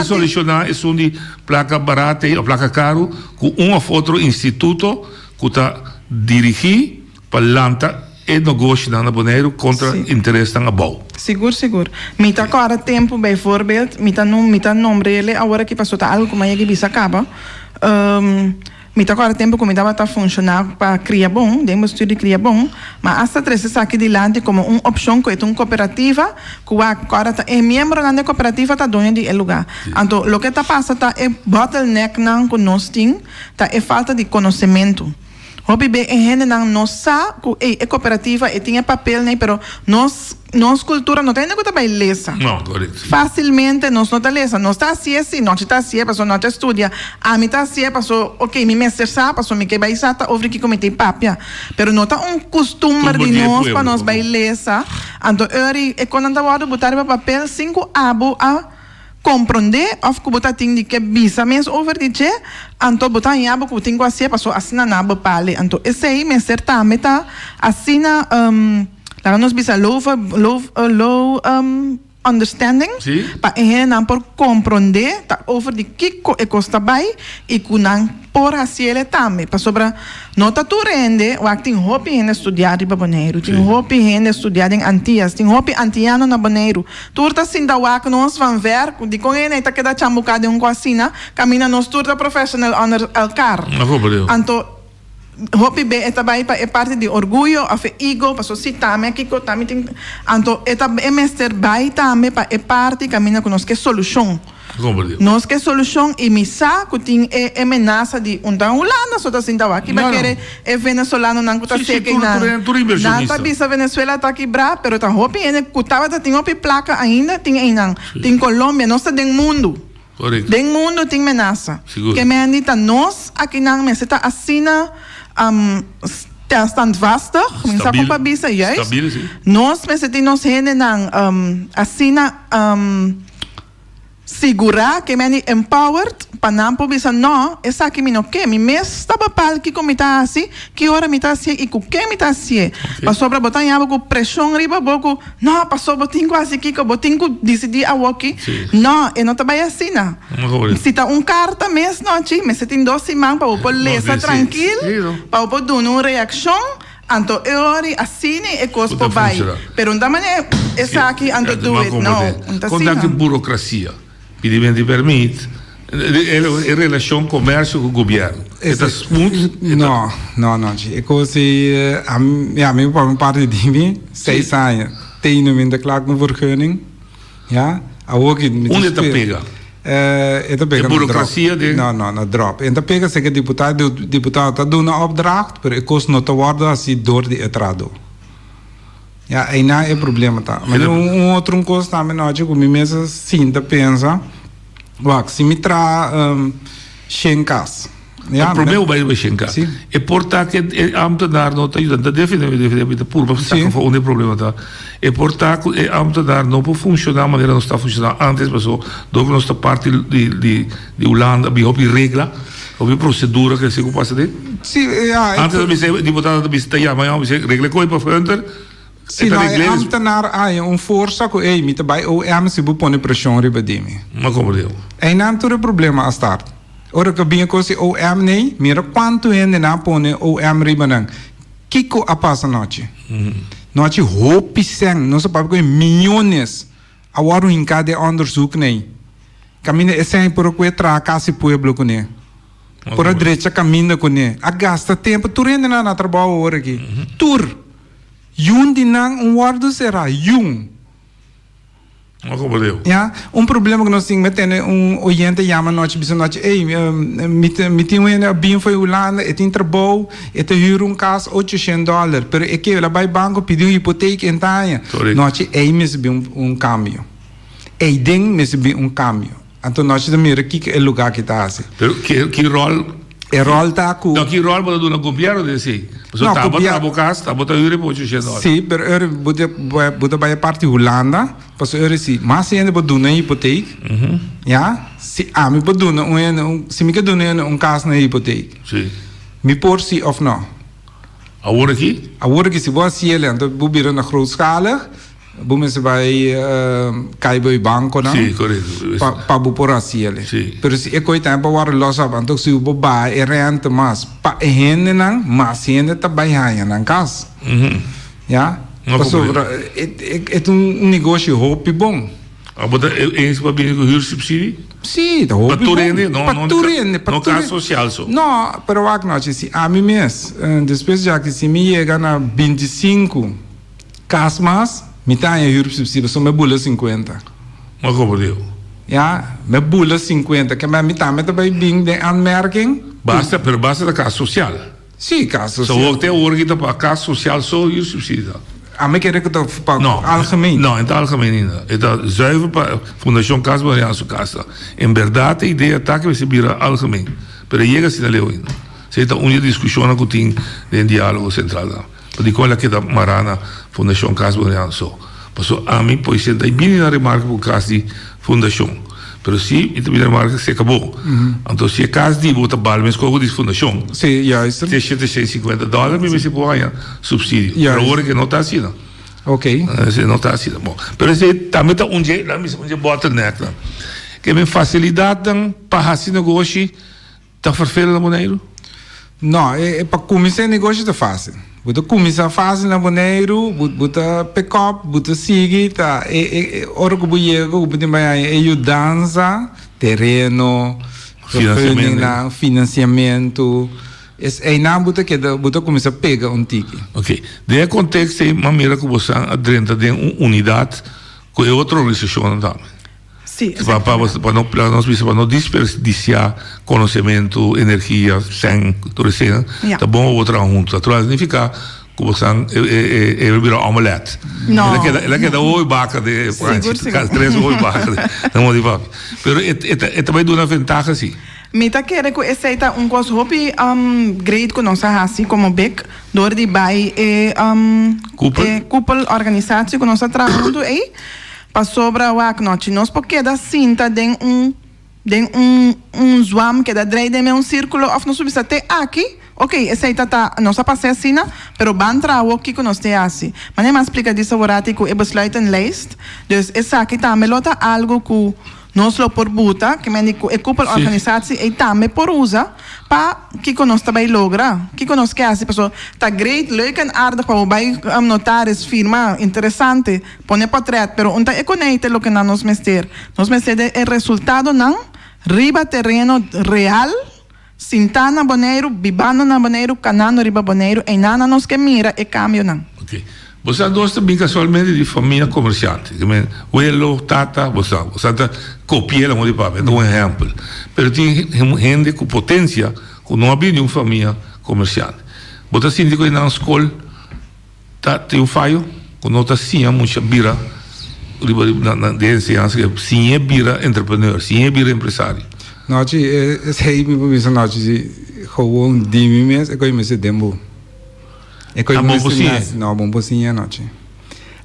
solucionar isso de placa barata e placa caro com ou outro instituto que está dirigir para lanta e negócio na Bonaire contra interesse na bom. Seguro. Mita agora tempo, bijvoorbeeld, mita nombre ele agora que passou tá algo como é que bisa acaba. Mita agora tempo como dava tá funcionar para criar bom, demos estudo criar bom, mas hasta 3 aqui de lante como uma opção que é uma cooperativa, que agora tá é membro da cooperativa tá dono de lugar. Então, o que tá passa tá é bottleneck não com nós tem, tá é falta de conhecimento. Hobby be em gente não nossa é cooperativa e tinha papel né, pero nós cultura não tem nada para lesa. Não, correto. Facilmente nós não tá lesa, nós tá assim, nós tá assim, passou nós estudia, a mim tá assim, passou, ok, me mestre sa, passou me que vai sa, tá over que cometi papia, pero não tá costume de nós para nós vai lesa. Então é quando anda vado botar para papel 5 abo a compreender of que botar ting de que bisa mes over de che anto botar em abo que ting assim passou assina na abo pale anto esse aí me certa meta assina lá nos bisa low understanding para não por compreender tá over de que é costa bai e kunang por assim ele também para sobra nota tu rende o acting hobby em estudar de Bonaire tem hobby em estudar em Antillas tem hobby antiano na Bonaire turta sinda wak nós van ver de com ele tá que dá chambuca de cocina camina nos turta professional under el car anto hobby be eta bai é parte de orgulho of ego passo si também aqui co também tem anto eta é mester bai também pa é parte camina com nós que solução nós que solução e misa que tem é ameaça de Holanda só tá sinda aqui vai querer é venezolano não que tá seca não tá bisa Venezuela tá aqui bra pero tá hobby é que tava tá tem hobby placa ainda tem não tem Colômbia nós tá dentro mundo dentro mundo tem ameaça que me andita nós aqui não me está assina standvastig, minsa ko pa bisa, juist. Nós, mensen die nos heen ng asina segura que me empowered, panampo bisa no, esa que mino que mi mes estaba pal que comita assim, que hora mita assim e ku que mita assim. Passou para botar em abo com pressão riba boco, não, passou botinho assim que botinho decidi a walkie. Não, e não trabalha assim na. Se tá carta mês não ti, mas se tem 12 man para o lesa tranquilo, para o dar uma reação. Anto eori assini e cospo vai. Per un damane essa aqui ando do it. No, quando há burocracia, pedimento de permit, é relação comércio com o governo. Está smooth? Não. É così, a mim por parte de mim, 6 anos, tem um de klaar com vergunning. Ja, ook in. Onde está pega? De burocracia de... No, drop. En dat pega zeggen deputado dat doen een opdracht, maar het kost not te worden als hij door die etrado. Ja, en na é problema tá. Mas outro coisa também não acho que me mesmo sinta pensa Wacht, se me tra Schenkas. Ja, het probleem bij de Schenka. Sim. E porta che ambtenaar no te ayuda, definitivamente pur Sim. for un problema ta. E porta e ambtenaar no può funzionare ma non sta funzionando antes però dove non sta parte di Holanda bi op die regla, op die procedure che si passa di. Sim, ja. Antes mi sei deputato mi stai ja, maar mi sei regla coi per hunter. Sim, nou, ambtenaar een voorstel, met bij OM se bupone pressão ribadimi. Maar kom maar. En dan to de problema a start. Ora que bem coisa OM nem, mira quanto ainda na pone OM ribanang. Kiko a passa noite. Noite hopi seng, não se pode com milhões. Agora em cada onderzoek nem. Camina é sem por o que traca pueblo com ne. Por a direita caminha com ne. A gasta tempo, tu ainda na trabalho ora aqui. Tur. Yun dinang wardo será yun. Ja, problema que nós temos é oyente chama nós bisa nós, me tem bem foi Holanda, tem trabalho, huur casa $800, pero é que ela vai banco pedir hipoteca em taia. Nós mes bem cambio. Den mes bem cambio. Então nós também aqui é lugar que está assim. Pero que rol e rol tá com. Não, que rol pode do governo desse. Não, tá bota huur por $800. Sim, pero bota vai parte Holanda, passo sim, mas se ainda pode dar hipoteca. Ja, se me pode dar se me quer dar casa na hipoteca. Sim. Me por si of não. Agora aqui se você ele então bubira na grote schaal. Bome se vai cair bij banco, não? Sim, correto. Para por assim ele. Sim. Pero se é coisa tempo para los ab, então se o boba é renta mas pa hende não, mas hende tá vai ganhar na casa. Ja? É negócio hopi bom. Aber eens para bem com huursubsidie? Sim, tá hopi bom. Não caso social só. Não, pero aqui não se a mim mês, depois já que se me chega na 25 casas me tá em huursubsidie, só me bula 50. Maar como deu? Ja, me bula 50, que me tá bij bing de aanmerking. Basta da casa social. Sim, casa social. Só até hoje que tá para casa social só huursubsidie. A me quer que tá para algemeen. Não, em algemeen ainda. É da zuiver para Fundação Casa Mariana Casa. Em verdade a ideia tá que vai ser vira algemeen. Pero chega se na leu ainda. Se tá uma discussão que tem de diálogo central. Di quella che da Marana Fondazione Casa Mariana so. Passo a mim poi se dai bini na remarca por caso di Fondazione. Pero sì, e também remarca se acabou. Então se é caso de bota balmes com di Fondazione. Sim, juist. Se $750, me se può ganhar subsídio. Pero ora que não está assim, não. Ok. Se não está assim, bom. Pero se também tá onde bottleneck, não. Que me facilidade para esse negócio tá vervelend maneiro? Não, é para começar negócio tá fácil. Buta começar fácil na boneiro, buta pick-up, buta seguir, tá? Ora que buiego, buta vai ajudança, terreno, financiamento. É na buta que buta começar a pegar tique. Ok. De contexto é uma maneira que você adrenta de unidade com outra organização também. Sim. Para não desperdiciar conhecimento, energia, sem tudo isso, tá bom outra junto. Então significa que você é virar omelete. Não. Ela quer dar oi baca de três oi baca. Não de papi. Pero é também de uma vantagem assim. Mita quer que aceita coisa hopi great com nossa assim como BEC, door die bij koepel organisatie com nossa trabalho aí. Para sobra o acnote, nós porque da cinta tem zwam que da dreide me círculo of nós subista até aqui, ok, essa aí tá nossa passecina, pero ban trabalho que nós tem assim. Mas nem mais explica disso agora que é besluiten lijst, dus essa aqui tá melhota algo que nós lo por buta, que me é couple organisatie e também por usa para que nós também logra, que nós quer assim, pessoal, tá great, leuk en aardig para bij notaris firma, interessante, pone portret, pero onta é conecte lo que nós mester é resultado não riba terreno real, sintana boneiro, bibano na boneiro, canano riba boneiro, e nana nos que mira e cambio não. Ok. Você gosta bem casualmente de família comerciante. Abuelo, tata, você copia a de papai, é um exemplo. Mas tem gente com potência que não havia nenhuma família comerciante. Você sente que na escola tem um falho, que não está assim, muita bira, na DNC, sim é bira entrepreneur, sim é bira empresário. Nós é me nós gewoon die mensen, ik kan je zeggen dembo. Ik kan je zeggen nou bombosinha nós.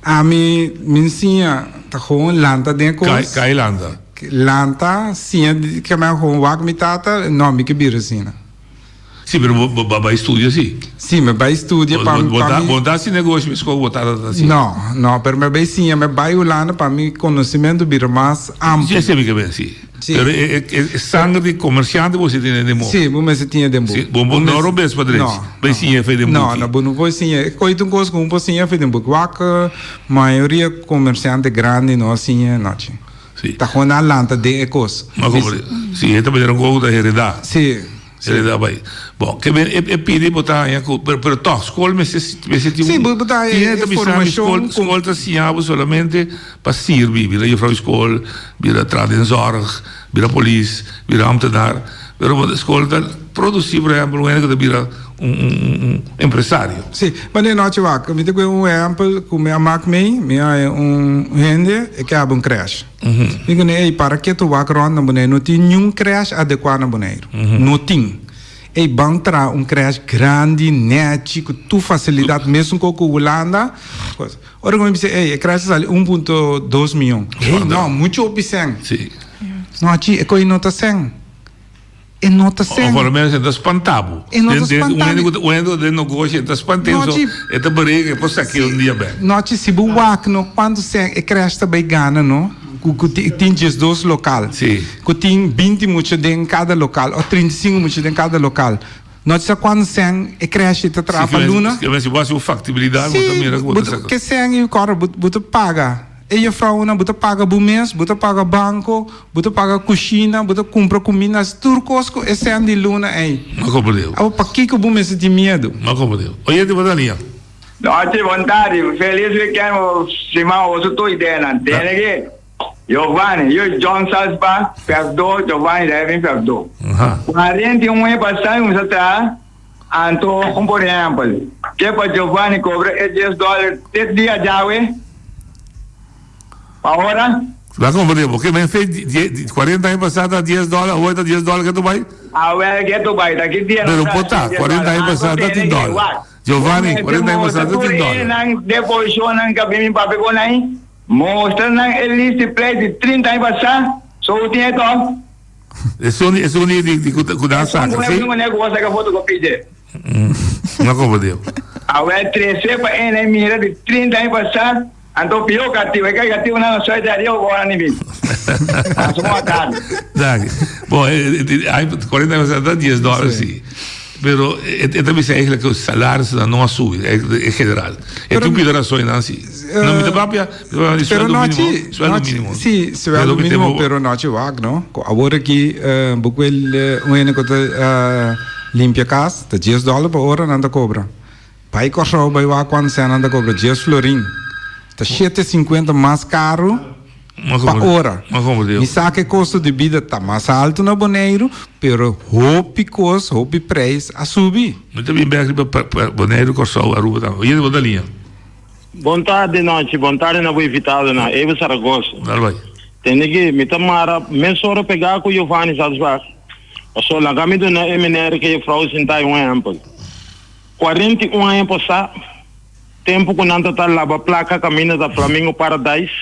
A mim minha tá gewoon lanta denko. Kai lanta. Lanta sim que me gewoon wak mitata, não me que bira sina. Sim, mas vai estudar sim. Sim, mas vai estudar para botar esse negócio, escola botar assim. Não, pero me vai sim, me vai ulana para mim conhecimento bira mais amplo. Sim, sim, que bem sim. Pero é sangue de comerciante você tem demo. Sim, você tinha demo. Bom, não roubes para direito. Bem sim, é feito demo. Não vou sim. Coito um coisa com sim é feito demo. Qualquer maioria comerciante grande não sim é não. Sim. Tá com a lanta de ecos. Mas como? Sim, é também um pouco da heredade. Sim. Heredade vai. Bom, que bem é pedir botar aí, pero toh, escola me se tipo. Sim, botar aí informação. Escola tá sim solamente para servir, vira eu falo escola, vira tradenzorg, vira polícia, vira ambtenaar, pero a escola tá produzir, por exemplo, que vira empresário. Sim, mas nem nós vá, me tem um exemplo, como a mac me é gente que abre crash. Digo nem para que tu vá ronda boné, não tem nenhum crash adequado boneiro, não tem. E banco tra crash grande, net, com tu facilidade mesmo com o Holanda. Ora como dice, crash sale 1.2 milhões. Não, muito opção. Sim. Não, aqui é coi nota 100. E nota 100. Agora mesmo é espantado. E nota espantado. O endo de negócio é espantado. É te barriga, pois aqui dia bem. Não, se bu wak no quando 100 é crash também gana, não? Tem 2 local. Sim. Tem 20 muito em cada local, ou 35 muito em cada local. Não sei quando 100 é crash e te trava luna. Se você a factibilidade, que 100 e o cara você paga. E a frau na buta paga bumes, buta paga banco, buta paga cozinha, buta compra comida, tudo cosco é 100 de luna aí. Não compreendeu. Ah, para que o bumes tem medo? Não compreendeu. Olha de botalinha. Noite, vontade. Feliz weekend, Simão, eu estou ideia, não tem aqui. Giovanni, eu John Salsba, perdoa, Giovanni deve perdoar. 41 anos passados, você está, então, por exemplo, que para Giovanni cobra $10, 3 dias já, ahora? Vai compreender, porque me fez 40 anos passados, $10, hoje $10 que tu vai? Ah, well, que tu vai, daqui dia. Pero puta, 40 anos passados, $10. Giovanni, 40 anos passados, $10. Depois, eu não acabei me papel com aí. Mostra na lista play de 30 anos passados, só o dinheiro. Esse é o nível de cuidar saca, sim? Não é negócio que eu vou te pedir. Não compreendeu. A well, 13 para ele mira de 30 anos passados. Então, pior cativo, é que cativo não só é eu agora nem vi. Bom, 40 anos dá $10, sim. Pero também se é que os salários não subem, é geral. É tu piderações, não assim. Não me dá papia, sueldo mínimo. Sim, sueldo mínimo, pero não te vag, não? Agora aqui, buquel, ano que limpia casa, $10 por hora não te cobra. Pai correu, vai lá quando você não te cobra, 10 florim. Tá 7,50 mais caro para hora. E sabe que o custo de vida está mais alto no Bonaire, pero o preço a subir. Muito bem, para Bonaire, Corsol, Aruba, e ele da linha. Boa tarde, noite. Boa tarde, não vou invitado na Eva Saragossa. Vai. Tem que me tomar, mensura pegar com o Giovanni Salzbach. Eu sou lá, caminho na MNR que eu falo sentar um exemplo. 41 anos passados. Tempo que não está lá a placa caminho da Flamingo Paradise,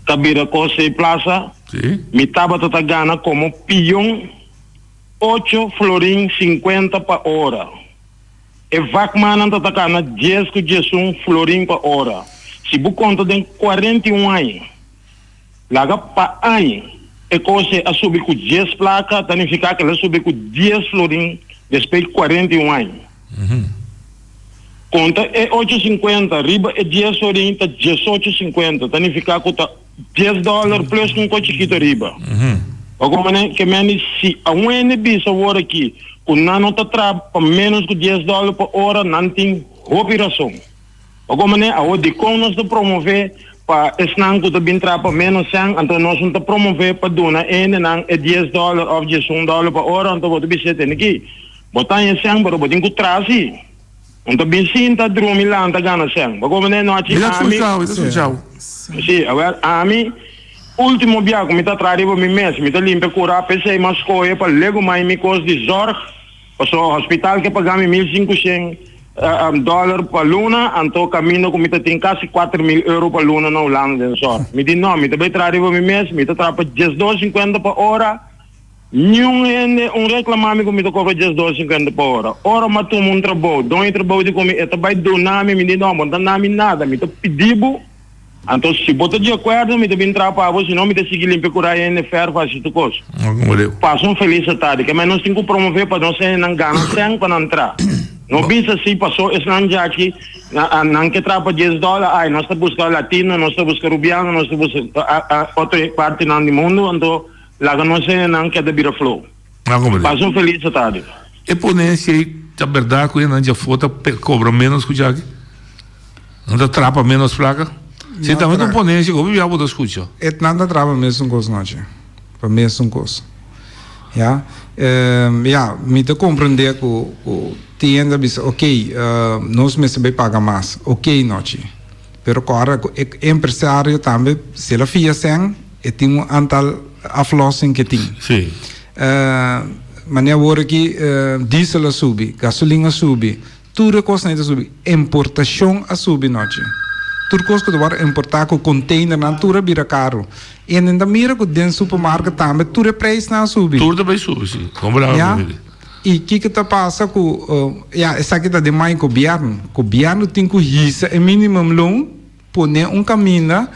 Cabira Costa e Plaza, me estava a ganhar como pião 8 florim 50 para hora. E Vacman não está ganhando 10 com 11 florim para hora. Se você conta de 41 anos, lá para ano, e coisa a subir com 10 placas, significa que ela subir com 10 florim depois de 41 anos. Conta é 8,50, riba é 10 horinta, 18,50. Significa que tá $10 plus um cochiquito riba. Agora, que menos se a um NB só for aqui, o não está para menos que $10 por hora, não tem operação. Agora, a de como nós promover para esse não que bem para menos 100, então nós não promover para dona não é $10 ou $11 por hora, então vou te dizer aqui. Botar em 100 para botar em trazer. Então, Bicinta, Drumilan, tá ganhando sem. Porque como não aqui, Sim, a mim, último biaco, me tá trazendo para mim mesmo, me tá limpa curar, pensei, mas coisa para lego mais me coisa de zorg, para o hospital que pagar me $1.500 para luna, então caminho com me tá tem quase €4.000 para luna na Holanda de zorg. Me diz não, me tá bem trazendo para mim mesmo, me tá trazendo $10.50 por hora. Nenhum reclamar me comigo cobra $10.50 por hora. Ora mas tu um trabalho, dois trabalho de comer, eta vai donar me diz não, não dá nada, me tá pedindo. Então se botar de acordo, me tá bem trabalho, senão me tá seguir limpo curar e ne fer faz isso coisa. Passa um feliz tarde, que mas nós temos que promover para não ser não ganhar sem para não entrar. Não pensa assim, passou esse ano já aqui, não que trapa $10, ai nós estamos buscando latino, nós estamos buscando rubiano, nós estamos buscando outra parte do mundo, então lá que não sei não que é de bira flow. Passa um feliz tarde. E ponência aí, a verdade que não já foto cobra menos que já aqui, não trapa menos placa. Você também não ponência, como já vou escutar. É nada trapa mesmo coisa não, para mesmo coisa. Ja, me te compreender que tienda bisa, ok, nós mesmo vai pagar mais, ok, noite. Pero agora o empresário também, se ele fia sem, e tem um antal aflossing que tem. Sim. Mas agora que diesel a subir, gasolina a subir, tudo coisa a subir, importação a subir, noite. Tudo coisa que agora importar com container na tudo vira caro. E ainda mira que dentro do supermercado também tudo preço na subir. Tudo vai subir, sim. Como lá. E o que está passando com essa aqui está demais com o governo tem que riscar o mínimo long, poner caminho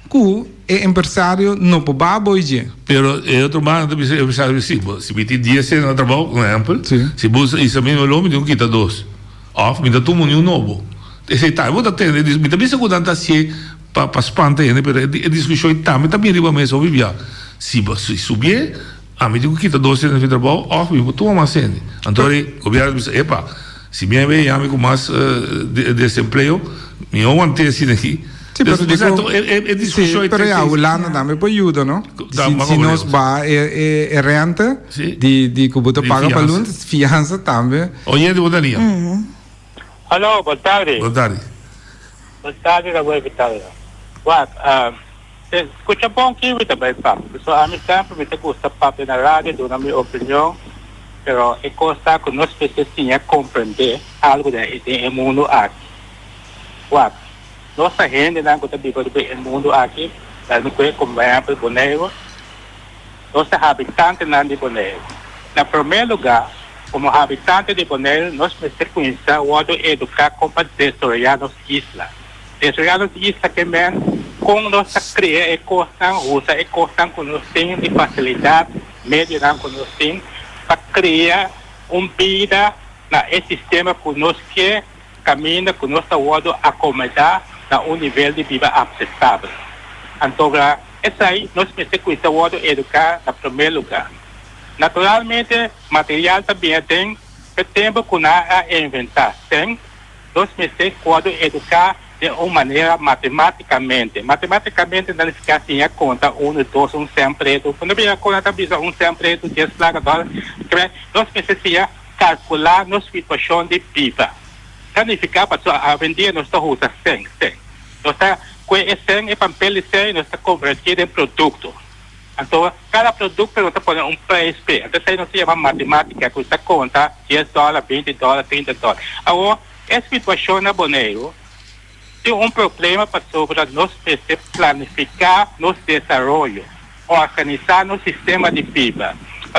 que o empresário não pode hoje. Pero eu trabalho no empresário se me tem dia sem trabalho, por exemplo, se você isso mesmo long, me tem que quitar dois. Off, me dá tudo um novo. Esse tá, eu vou dar tempo, me também se cuidar da se para espantar, né? Pero a discussão também riba mesmo, vivia. Se subir, a mim digo que quitar dois anos de trabalho, off, me botou uma cena. Então, o governo diz, epa, se me vem a mim com mais desemprego, me vou manter assim aqui. Sim, pero a Holanda também pode ajudar, não? Se nós vai renta de que você paga para alunos, fiança também. Olha, de botaria. Alô, boa tarde. Boa tarde. Boa tarde, Rafael Vitória. Escuta bom que eu também falo. A mim sempre me gusta papo na rádio, dou a minha opinião, pero é coisa que nós precisamos compreender algo do mundo aqui. Nossa gente não está vivendo no mundo aqui, mas não é como exemplo Bonaire. Nossa habitante não de Bonaire. Na primeiro lugar, como habitante de Bonaire, nós precisamos conhecer o modo educar como desarrollar nossa isla. Desarrollar nossa isla que com nossa criar usa a coisa que nós temos de facilidade, meio que nós temos, para criar vida no sistema que nós queremos, caminho que nós estamos acomodar no nível de vida aceitável. Então, essa aí, nós precisamos conhecer o modo educar no primeiro lugar. Naturalmente, material também tem tempo que nós inventar. Nós precisamos educar de uma maneira matematicamente. Matematicamente, não fica assim a conta, 1, 2, sempre. Quando eu conta, sempre, $10. Nós precisamos calcular nossa situação de vida. Significa para a vender nós estamos usando 100. Nós estamos com esse 100 e papel 100, nós estamos convertindo em produto. Então, cada produto nós estamos pondo preço. Então, nós temos matemática que está conta $10, $20, $30. Agora, essa situação na Bonaire tem problema para sobre nós precisamos planificar nosso desenvolvimento, organizar nosso sistema de vida.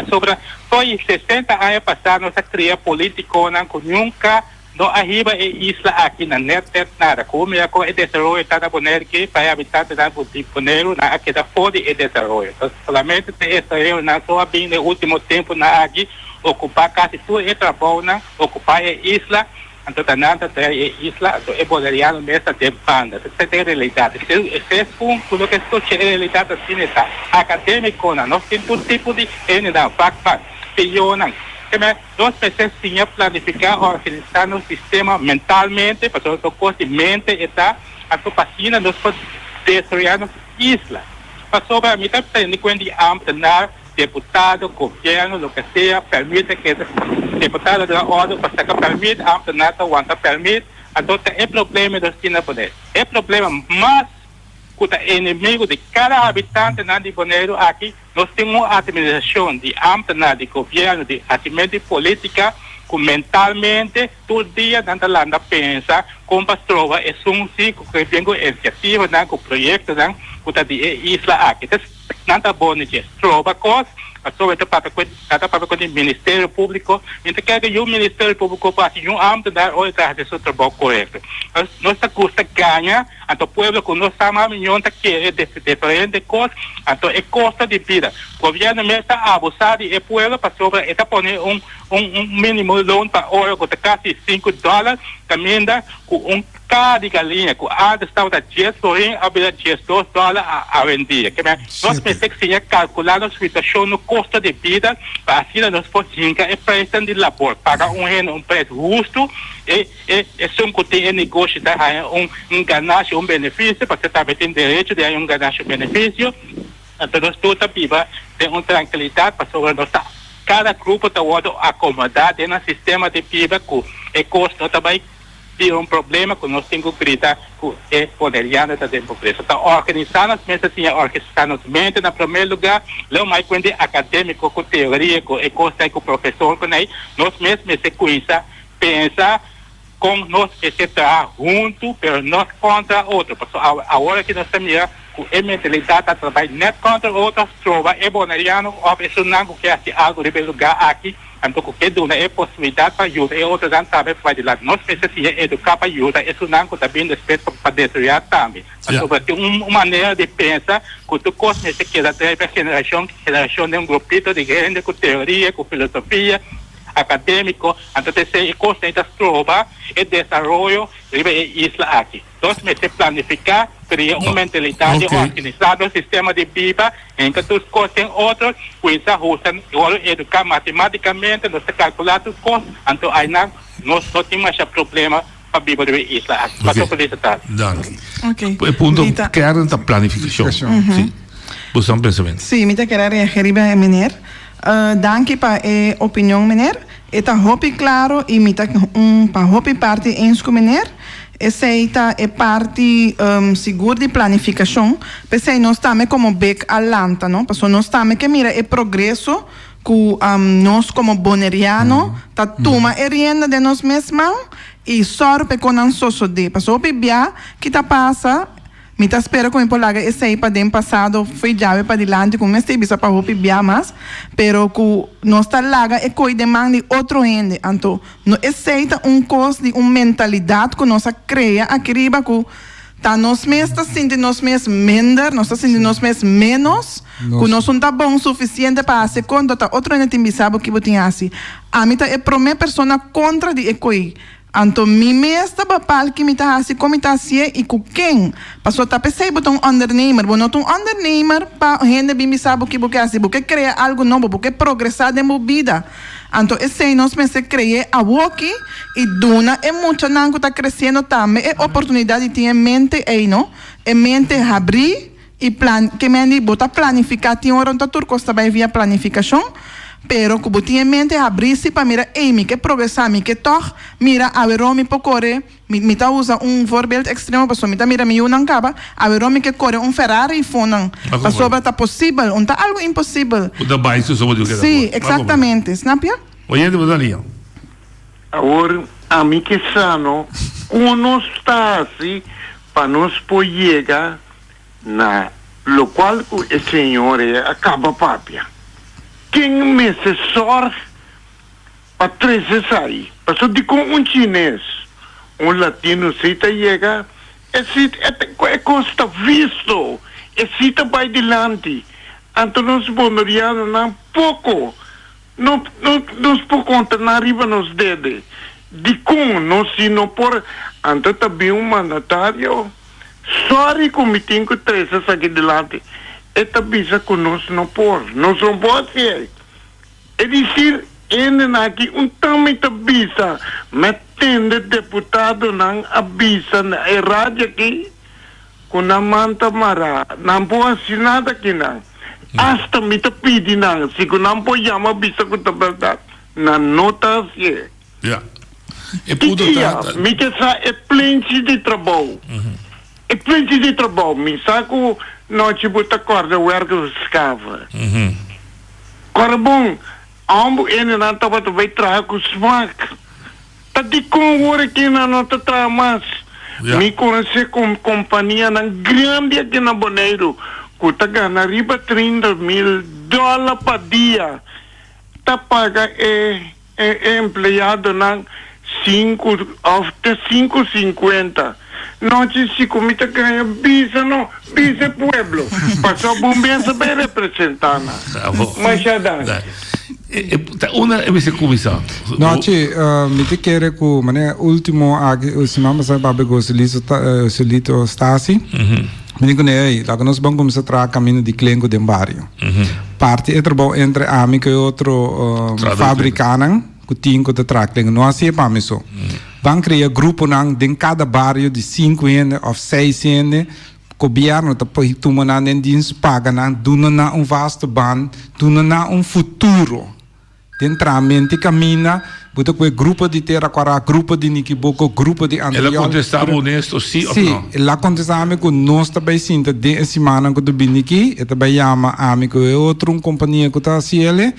Sobre foi 60 anos passados, nós criamos política que nunca não arriba a isla aqui na net nada. Como é que o desenvolvimento está na Bonaire que para habitantes da Bonaire na aqui da fora de desenvolvimento. Então, solamente essa reunião só bem no último tempo na aqui ocupar quase tudo o trabalho, ocupar a isla. Então, tanto a isla, é boleriano mesmo de banda. Essa é a realidade. Se é o que estou a realidade assim está acadêmico, nós temos todo tipo de nós precisamos planificar, organizar nosso sistema mentalmente, para o nosso mente está a sua página, nós podemos destruir nossa isla. Para sobre a mitad de deputado, governo, o que seja, permite que deputado da ordem para sacar permit, ambtenaar want permit, então é problema dos Bonaire. É problema mais que o inimigo de cada habitante na de Bonaire aqui. Nós temos uma administração de ambtenaar, de governo, de atendimento de política, que mentalmente todo dia na landa pensa como trova é um ciclo que vem com iniciativa, com projetos, com a isla aqui. Então, nada bom de trova coisa. Sobre o Ministério Público, então quer que o Ministério Público passe um âmbito da outra de seu trabalho correto. Nossa custa ganha, então o povo que nós estamos milhões que é diferente coisa, então é custo de vida. O governo mesmo está abusado e o povo para sobre está pondo um mínimo loan para hora que está quase $5, também dá com cada galinha que antes estava a $10, agora $10 a vender. Nós pensamos que se calcular a situação no custo de vida, para assim nós podemos é preço de labor, pagar um preço justo e só que tem negócio da um ganância, um benefício, porque também tem direito de um ganância, benefício. Então nós todos viva tem uma tranquilidade para sobre nós cada grupo está acomodado no sistema de vida que é custo também tem um problema que nós temos que gritar que é boneriano da democracia. Então, organizar as mesas, organizar as mentes, no primeiro lugar, não mais quando é acadêmico, com teoria, com o professor, nós mesmos sequência, pensar com nós estar juntos, mas nós contra outro. Porque a hora que nós temos a mentalidade a trabalhar net contra outros, trova é boneriano, ou isso não quer ser algo de lugar aqui. Então, o que dá é possibilidade para ajudar e outros não sabem para de lá. Nós precisamos educar para ajudar, isso não também respeito para destruir também. Então, tem uma maneira de pensar que tu cosme se quer até para geração de um grupito de gente com teoria, com filosofia, acadêmico, então se concentra trova e desenvolvimento da isla aqui. Nós precisamos planificar, criar uma mentalidade organizada, um sistema de vida em que todas as coisas têm outros, coisas justas, educar matematicamente, nós calcular as coisas, então aí nós não temos mais problema para viver da isla aqui. Passou por isso, tá? O ponto que é a planificação. Sim. Buscar pensamento. Sim, me quero reagir a meneer. Dank para a opinião, meneer. Está hopi claro e me para hopi parte eens com meneer. Essa é parte segura de planificação. Pensei nós também como bec alanta, não? Porque nós também que mira o progresso que nós como boneriano tá toma rienda de nós mesmos e sorte com não só de. Passou bibia que tá passa. Me tá espera com impolaga esse aí para dem passado foi já para dilante com este bisa para hopi bia mas pero que nós tá laga e coi demanda de outro ende então no aceita costo de mentalidade que nós cria aqui riba que tá nós mesmos tá sentindo nós mesmos minder nós tá sentindo nós mesmos menos que nós não tá bom suficiente para ser quando tá outro ende tem bisabo que botin assim a mim tá é primeira pessoa contra de coi. Então, mi mesma papal que me tá assim, como tá assim, e com quem? Passou tá pensei botar undernemer, bom, não undernemer para gente bem sabe que porque assim, porque criar algo novo, porque progressar de vida. Então, esse nós pensamos criar a walkie e duna é muito não que tá crescendo também, é oportunidade de ter em mente aí, não? Em mente abrir e plan, que me botar planificar, tem hora onde tudo costa vai via planificação. Pero como tinha em mente abrir-se para mirar, me que progressar, me que toch, mira, a ver, me pode correr, me tá usa voorbeeld extremo, para me tá mira, me não acaba, a ver, me que corre Ferrari e fonan, para sobre tá possível, não tá algo impossível. Da base, sobre o que sim, exatamente, snapia? Oyente, vou dar linha. Agora, a mim que sano, como está assim, para nós poder chegar na lo qual o senhor acaba papia. Quem me assessor para trazer aí? Passou de com chinês, latino, se chega, é costa visto, se vai adiante. Então, nós bonerianos não pouco, não por conta, não arriba nos dedos. De como, não se não por, então também mandatário, sorry como tem que trazer aqui adiante. Esta bisa conosco não pode, nós não pode ser. É dizer, ainda aqui também a bisa, metendo deputado não a bisa na rádio aqui, com a manta mará, não pode assinar aqui não. Hasta me te pedi não, se não pode chamar bisa com a verdade, na nota assim. Ja. E Que dia, me que sa é plenty de trabalho. É plenty de trabalho. Me saco não te botar corda, o ergo escava. Agora bom, ambo ele não estava vai trazer com smack. Tá de com o aqui na nota tramas. Me conhece com companhia na grande aqui na Bonaire, que tá ganhando riba $30,000 por dia. Tá paga empregado na 5,50. Não se comita ganha bisa não, bisa pueblo. Passou bombeiro bem representando. Mas já dá. Una é você comissão. Não, me te quero que mané último o semana sai para o solito Stasi. Me digo né, lá que nós vamos começar a trabalhar caminho de cliente de bairro. Parte é trabalho entre amigo e outro fabricante que tem que trabalhar. Não assim é para mim só. Vamos criar grupo nang de cada bairro de 5 anos ou 6 anos. O governo está tomando em dienst paga nang duna na vasto ban, duna na futuro. Dentramente caminha, botar com o grupo de terra, agora grupo de Nikiboco, grupo de Andriol. Ela contestava honesto, sim ou não? Sim, ela contestava que nós também sinta de semana que do biniki, e também chama amigo e outro companhia que está assim ele,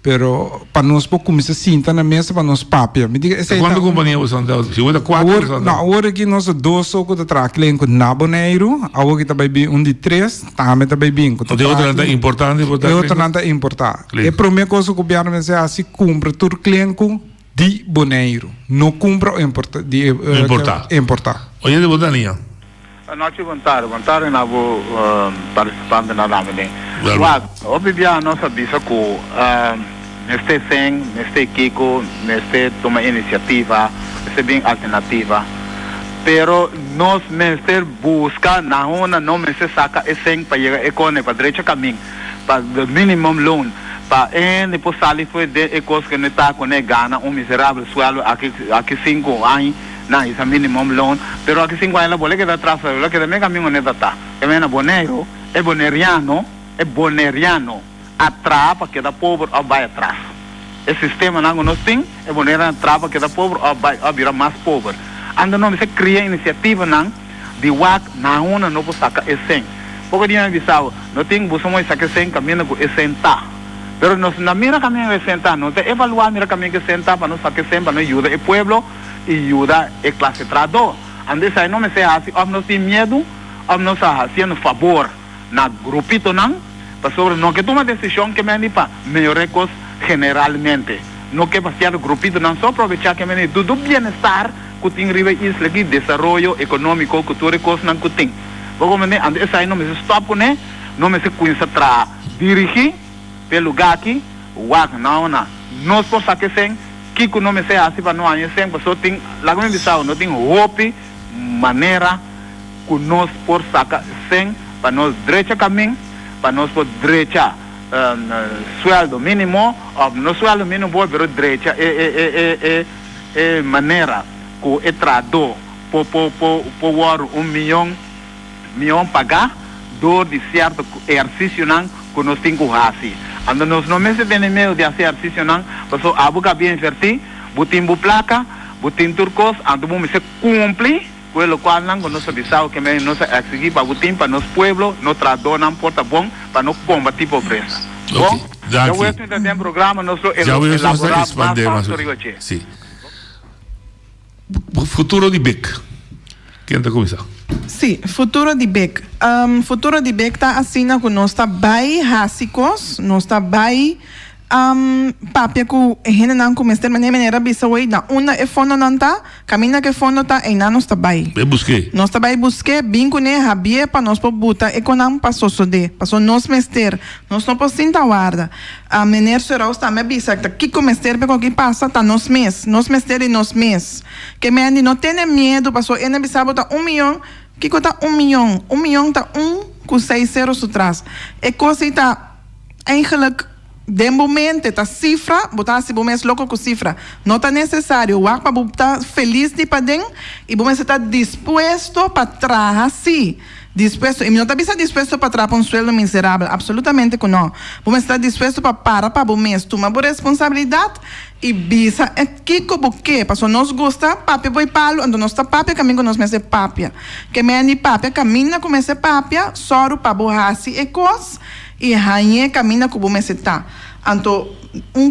pero para nós pouco começa sinta na mesa para nós papia. Me diga, quando companhia você anda? Se você 4 não, agora que nós dois só que trabalham com na Bonaire, agora que também bem de 3, também bem com. De outra nada importante, de outra nada importante. E a primeira coisa que o governo vai dizer assim, cumpre todo cliente de Bonaire, não cumpre importar. Olha de Bonaire. Noite vontade na vou participante na Lamine. Obvia nossa bisa que neste sem, neste Kiko, neste toma iniciativa, neste bem alternativa. Pero nós neste busca na ona não neste saca sem para chegar economia para direito caminho, para minimum loan. Depois ali foi de ecos que não está com gana miserável suelo aqui 5 anos. Na essa minimum loan, pero aqui 5 anos boleh kita transfer, boleh kita mega caminho neta tá. Que mena Bonaire, é boneriano, atrapa que da pobre ou vai atrás. Esse sistema não nós tem, é Bonaire atrapa que da pobre ou vai virar mais pobre. Anda não se cria iniciativa não de WAC na uma não pode sacar esse. Porque dia Bissau, não tem buscamos sacar esse caminho com esse tá. Pero nós na mira caminho esse tá, não tem evaluar mira caminho que esse tá para nós sacar esse para nós ajudar o povo e ajuda a classe trabalhadora. Ande sai não me sei assim, ou não tem medo, ou não está fazendo favor na grupito não, para sobre não que toma decisão que me para melhorar coisas generalmente, não que fazer grupito não só aproveitar que me do bem-estar que tem riba isla aqui, desenvolvimento econômico, cultura e coisas não que tem. Porque me ande sai não me se stop com né, não me se conhece tra dirigir pelo lugar aqui, wag não nós por saber sem que não me sei assim para não anhar sem, porque só tem lá como Bissau não tem roupa maneira que nós por sacar sem para nós direito caminho, para nós por direito sueldo mínimo, ou no sueldo mínimo por direito maneira que é trador por milhão pagar do de certo exercício não que nós temos que fazer. Ando nós não me se tem medo de fazer exercício não, porque a boca bem invertir, botim placa, botim turcos, ando me se cumprir, pelo qual não nós Bissau que me nós exigir para botim para nosso povo, no trador não porta bom para não combater pobreza. Bom, eu vou entender o programa nós elaborar mais fácil. Sim. Futuro de BEC. Quem está começando? Sim, futuro de BEC. Futuro de BEC está assim que nós está bem básicos, nós está bem papia que a gente não começa de maneira bisaway na uma é fundo não tá, caminha que fundo tá e não está bem. Eu busquei. Nós está bem busquei bem com né rabia para nós por botar econômico passou sode, passou nós mester, nós não podemos sentar guarda. A maneira será está me bisa que começar porque o que passa tá nós mester e nós mes. Que me não tem medo, passou ena bisabo tá 1 milhão. Que custa 1 milhão? 1 milhão tá 1 com 6 zeros atrás. É coisa tá eigenlijk de momento tá cifra, botar se bom mês louco com cifra. Não tá necessário. O para botar feliz de padem e bom está disposto para trás assim. dispuesto, y no está dispuesto para traer un sueldo miserable, absolutamente que no. Vos está dispuesto para vos mes, tomar por responsabilidad y visa aquí como que, paso nos gusta, papi voy palo, ando nos está papi, camino nos mese papia. Que me andi papia, camina com esse papia, soro para borrasi e cos, e rainha camina com mese tá. Anto,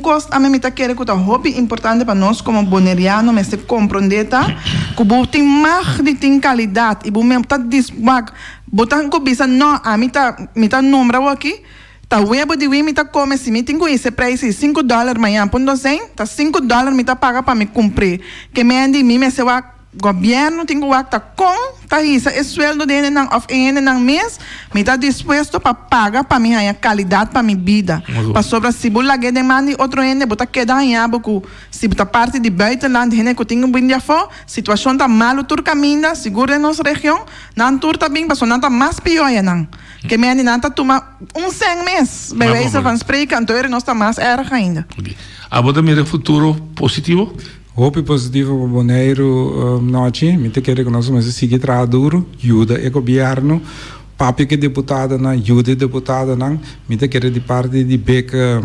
costo a mim está querendo que é hobby importante para nós como boneriano, mas se compreender tá, que o tem mais de tem qualidade e o mesmo tá desbag, botar com bisa não, a mim tá número aqui, tá web de mim tá come se me tenho esse preço $5 manhã, ponto sem, tá $5 me tá paga para me cumprir, que me andi mim me se va governo tem que estar com isso é sueldo dele não of não mês me está disposto para pagar para minha qualidade para minha vida para sobre se bula que demande outro ende botar queda em abo se botar parte de buitenland hene que tem bem for situação tá malo tur caminha seguro em nossa região não tur tá bem passou não tá mais pior não que me ande não tá toma 100 mês bebê isso van spreken então nós tá mais erg ainda a botar mira futuro positivo. Hoop positivo para Bonaire noite, me te quero que nós vamos seguir trabalhando, ajuda o governo, papi que deputada na ajuda deputada na, me te quero de parte de beca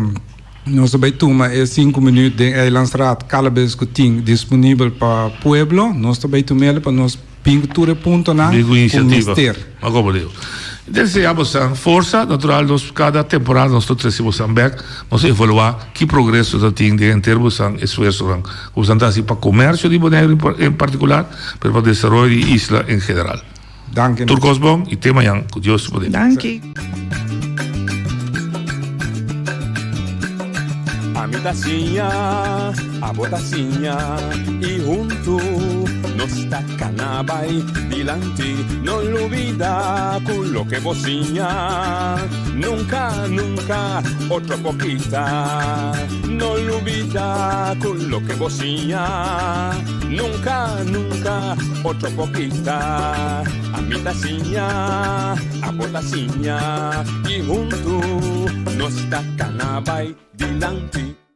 nós vai tomar 5 minutos de Eilandstraat, cada vez que tem disponível para o pueblo, nós também tomamos para nós pintura ponto na iniciativa. Mas como Deus. Desejamos força natural nós cada temporada nós trouxemos Moçambique nós evaluar que progresso já tem em termos de esforço usando assim para comércio de Bonaire em particular para o desenvolvimento de isla em geral. Danke. Turcos bom e até amanhã com Deus poder. Danke. A mi tacinha, a botacinha e junto nos tacanabay dilante no lo olvida con lo que bocinha nunca, nunca otra poquita no lo olvida con lo que bocinha nunca, nunca otra poquita a mi tacinha, a botacinha y junto nos tacanabay dilante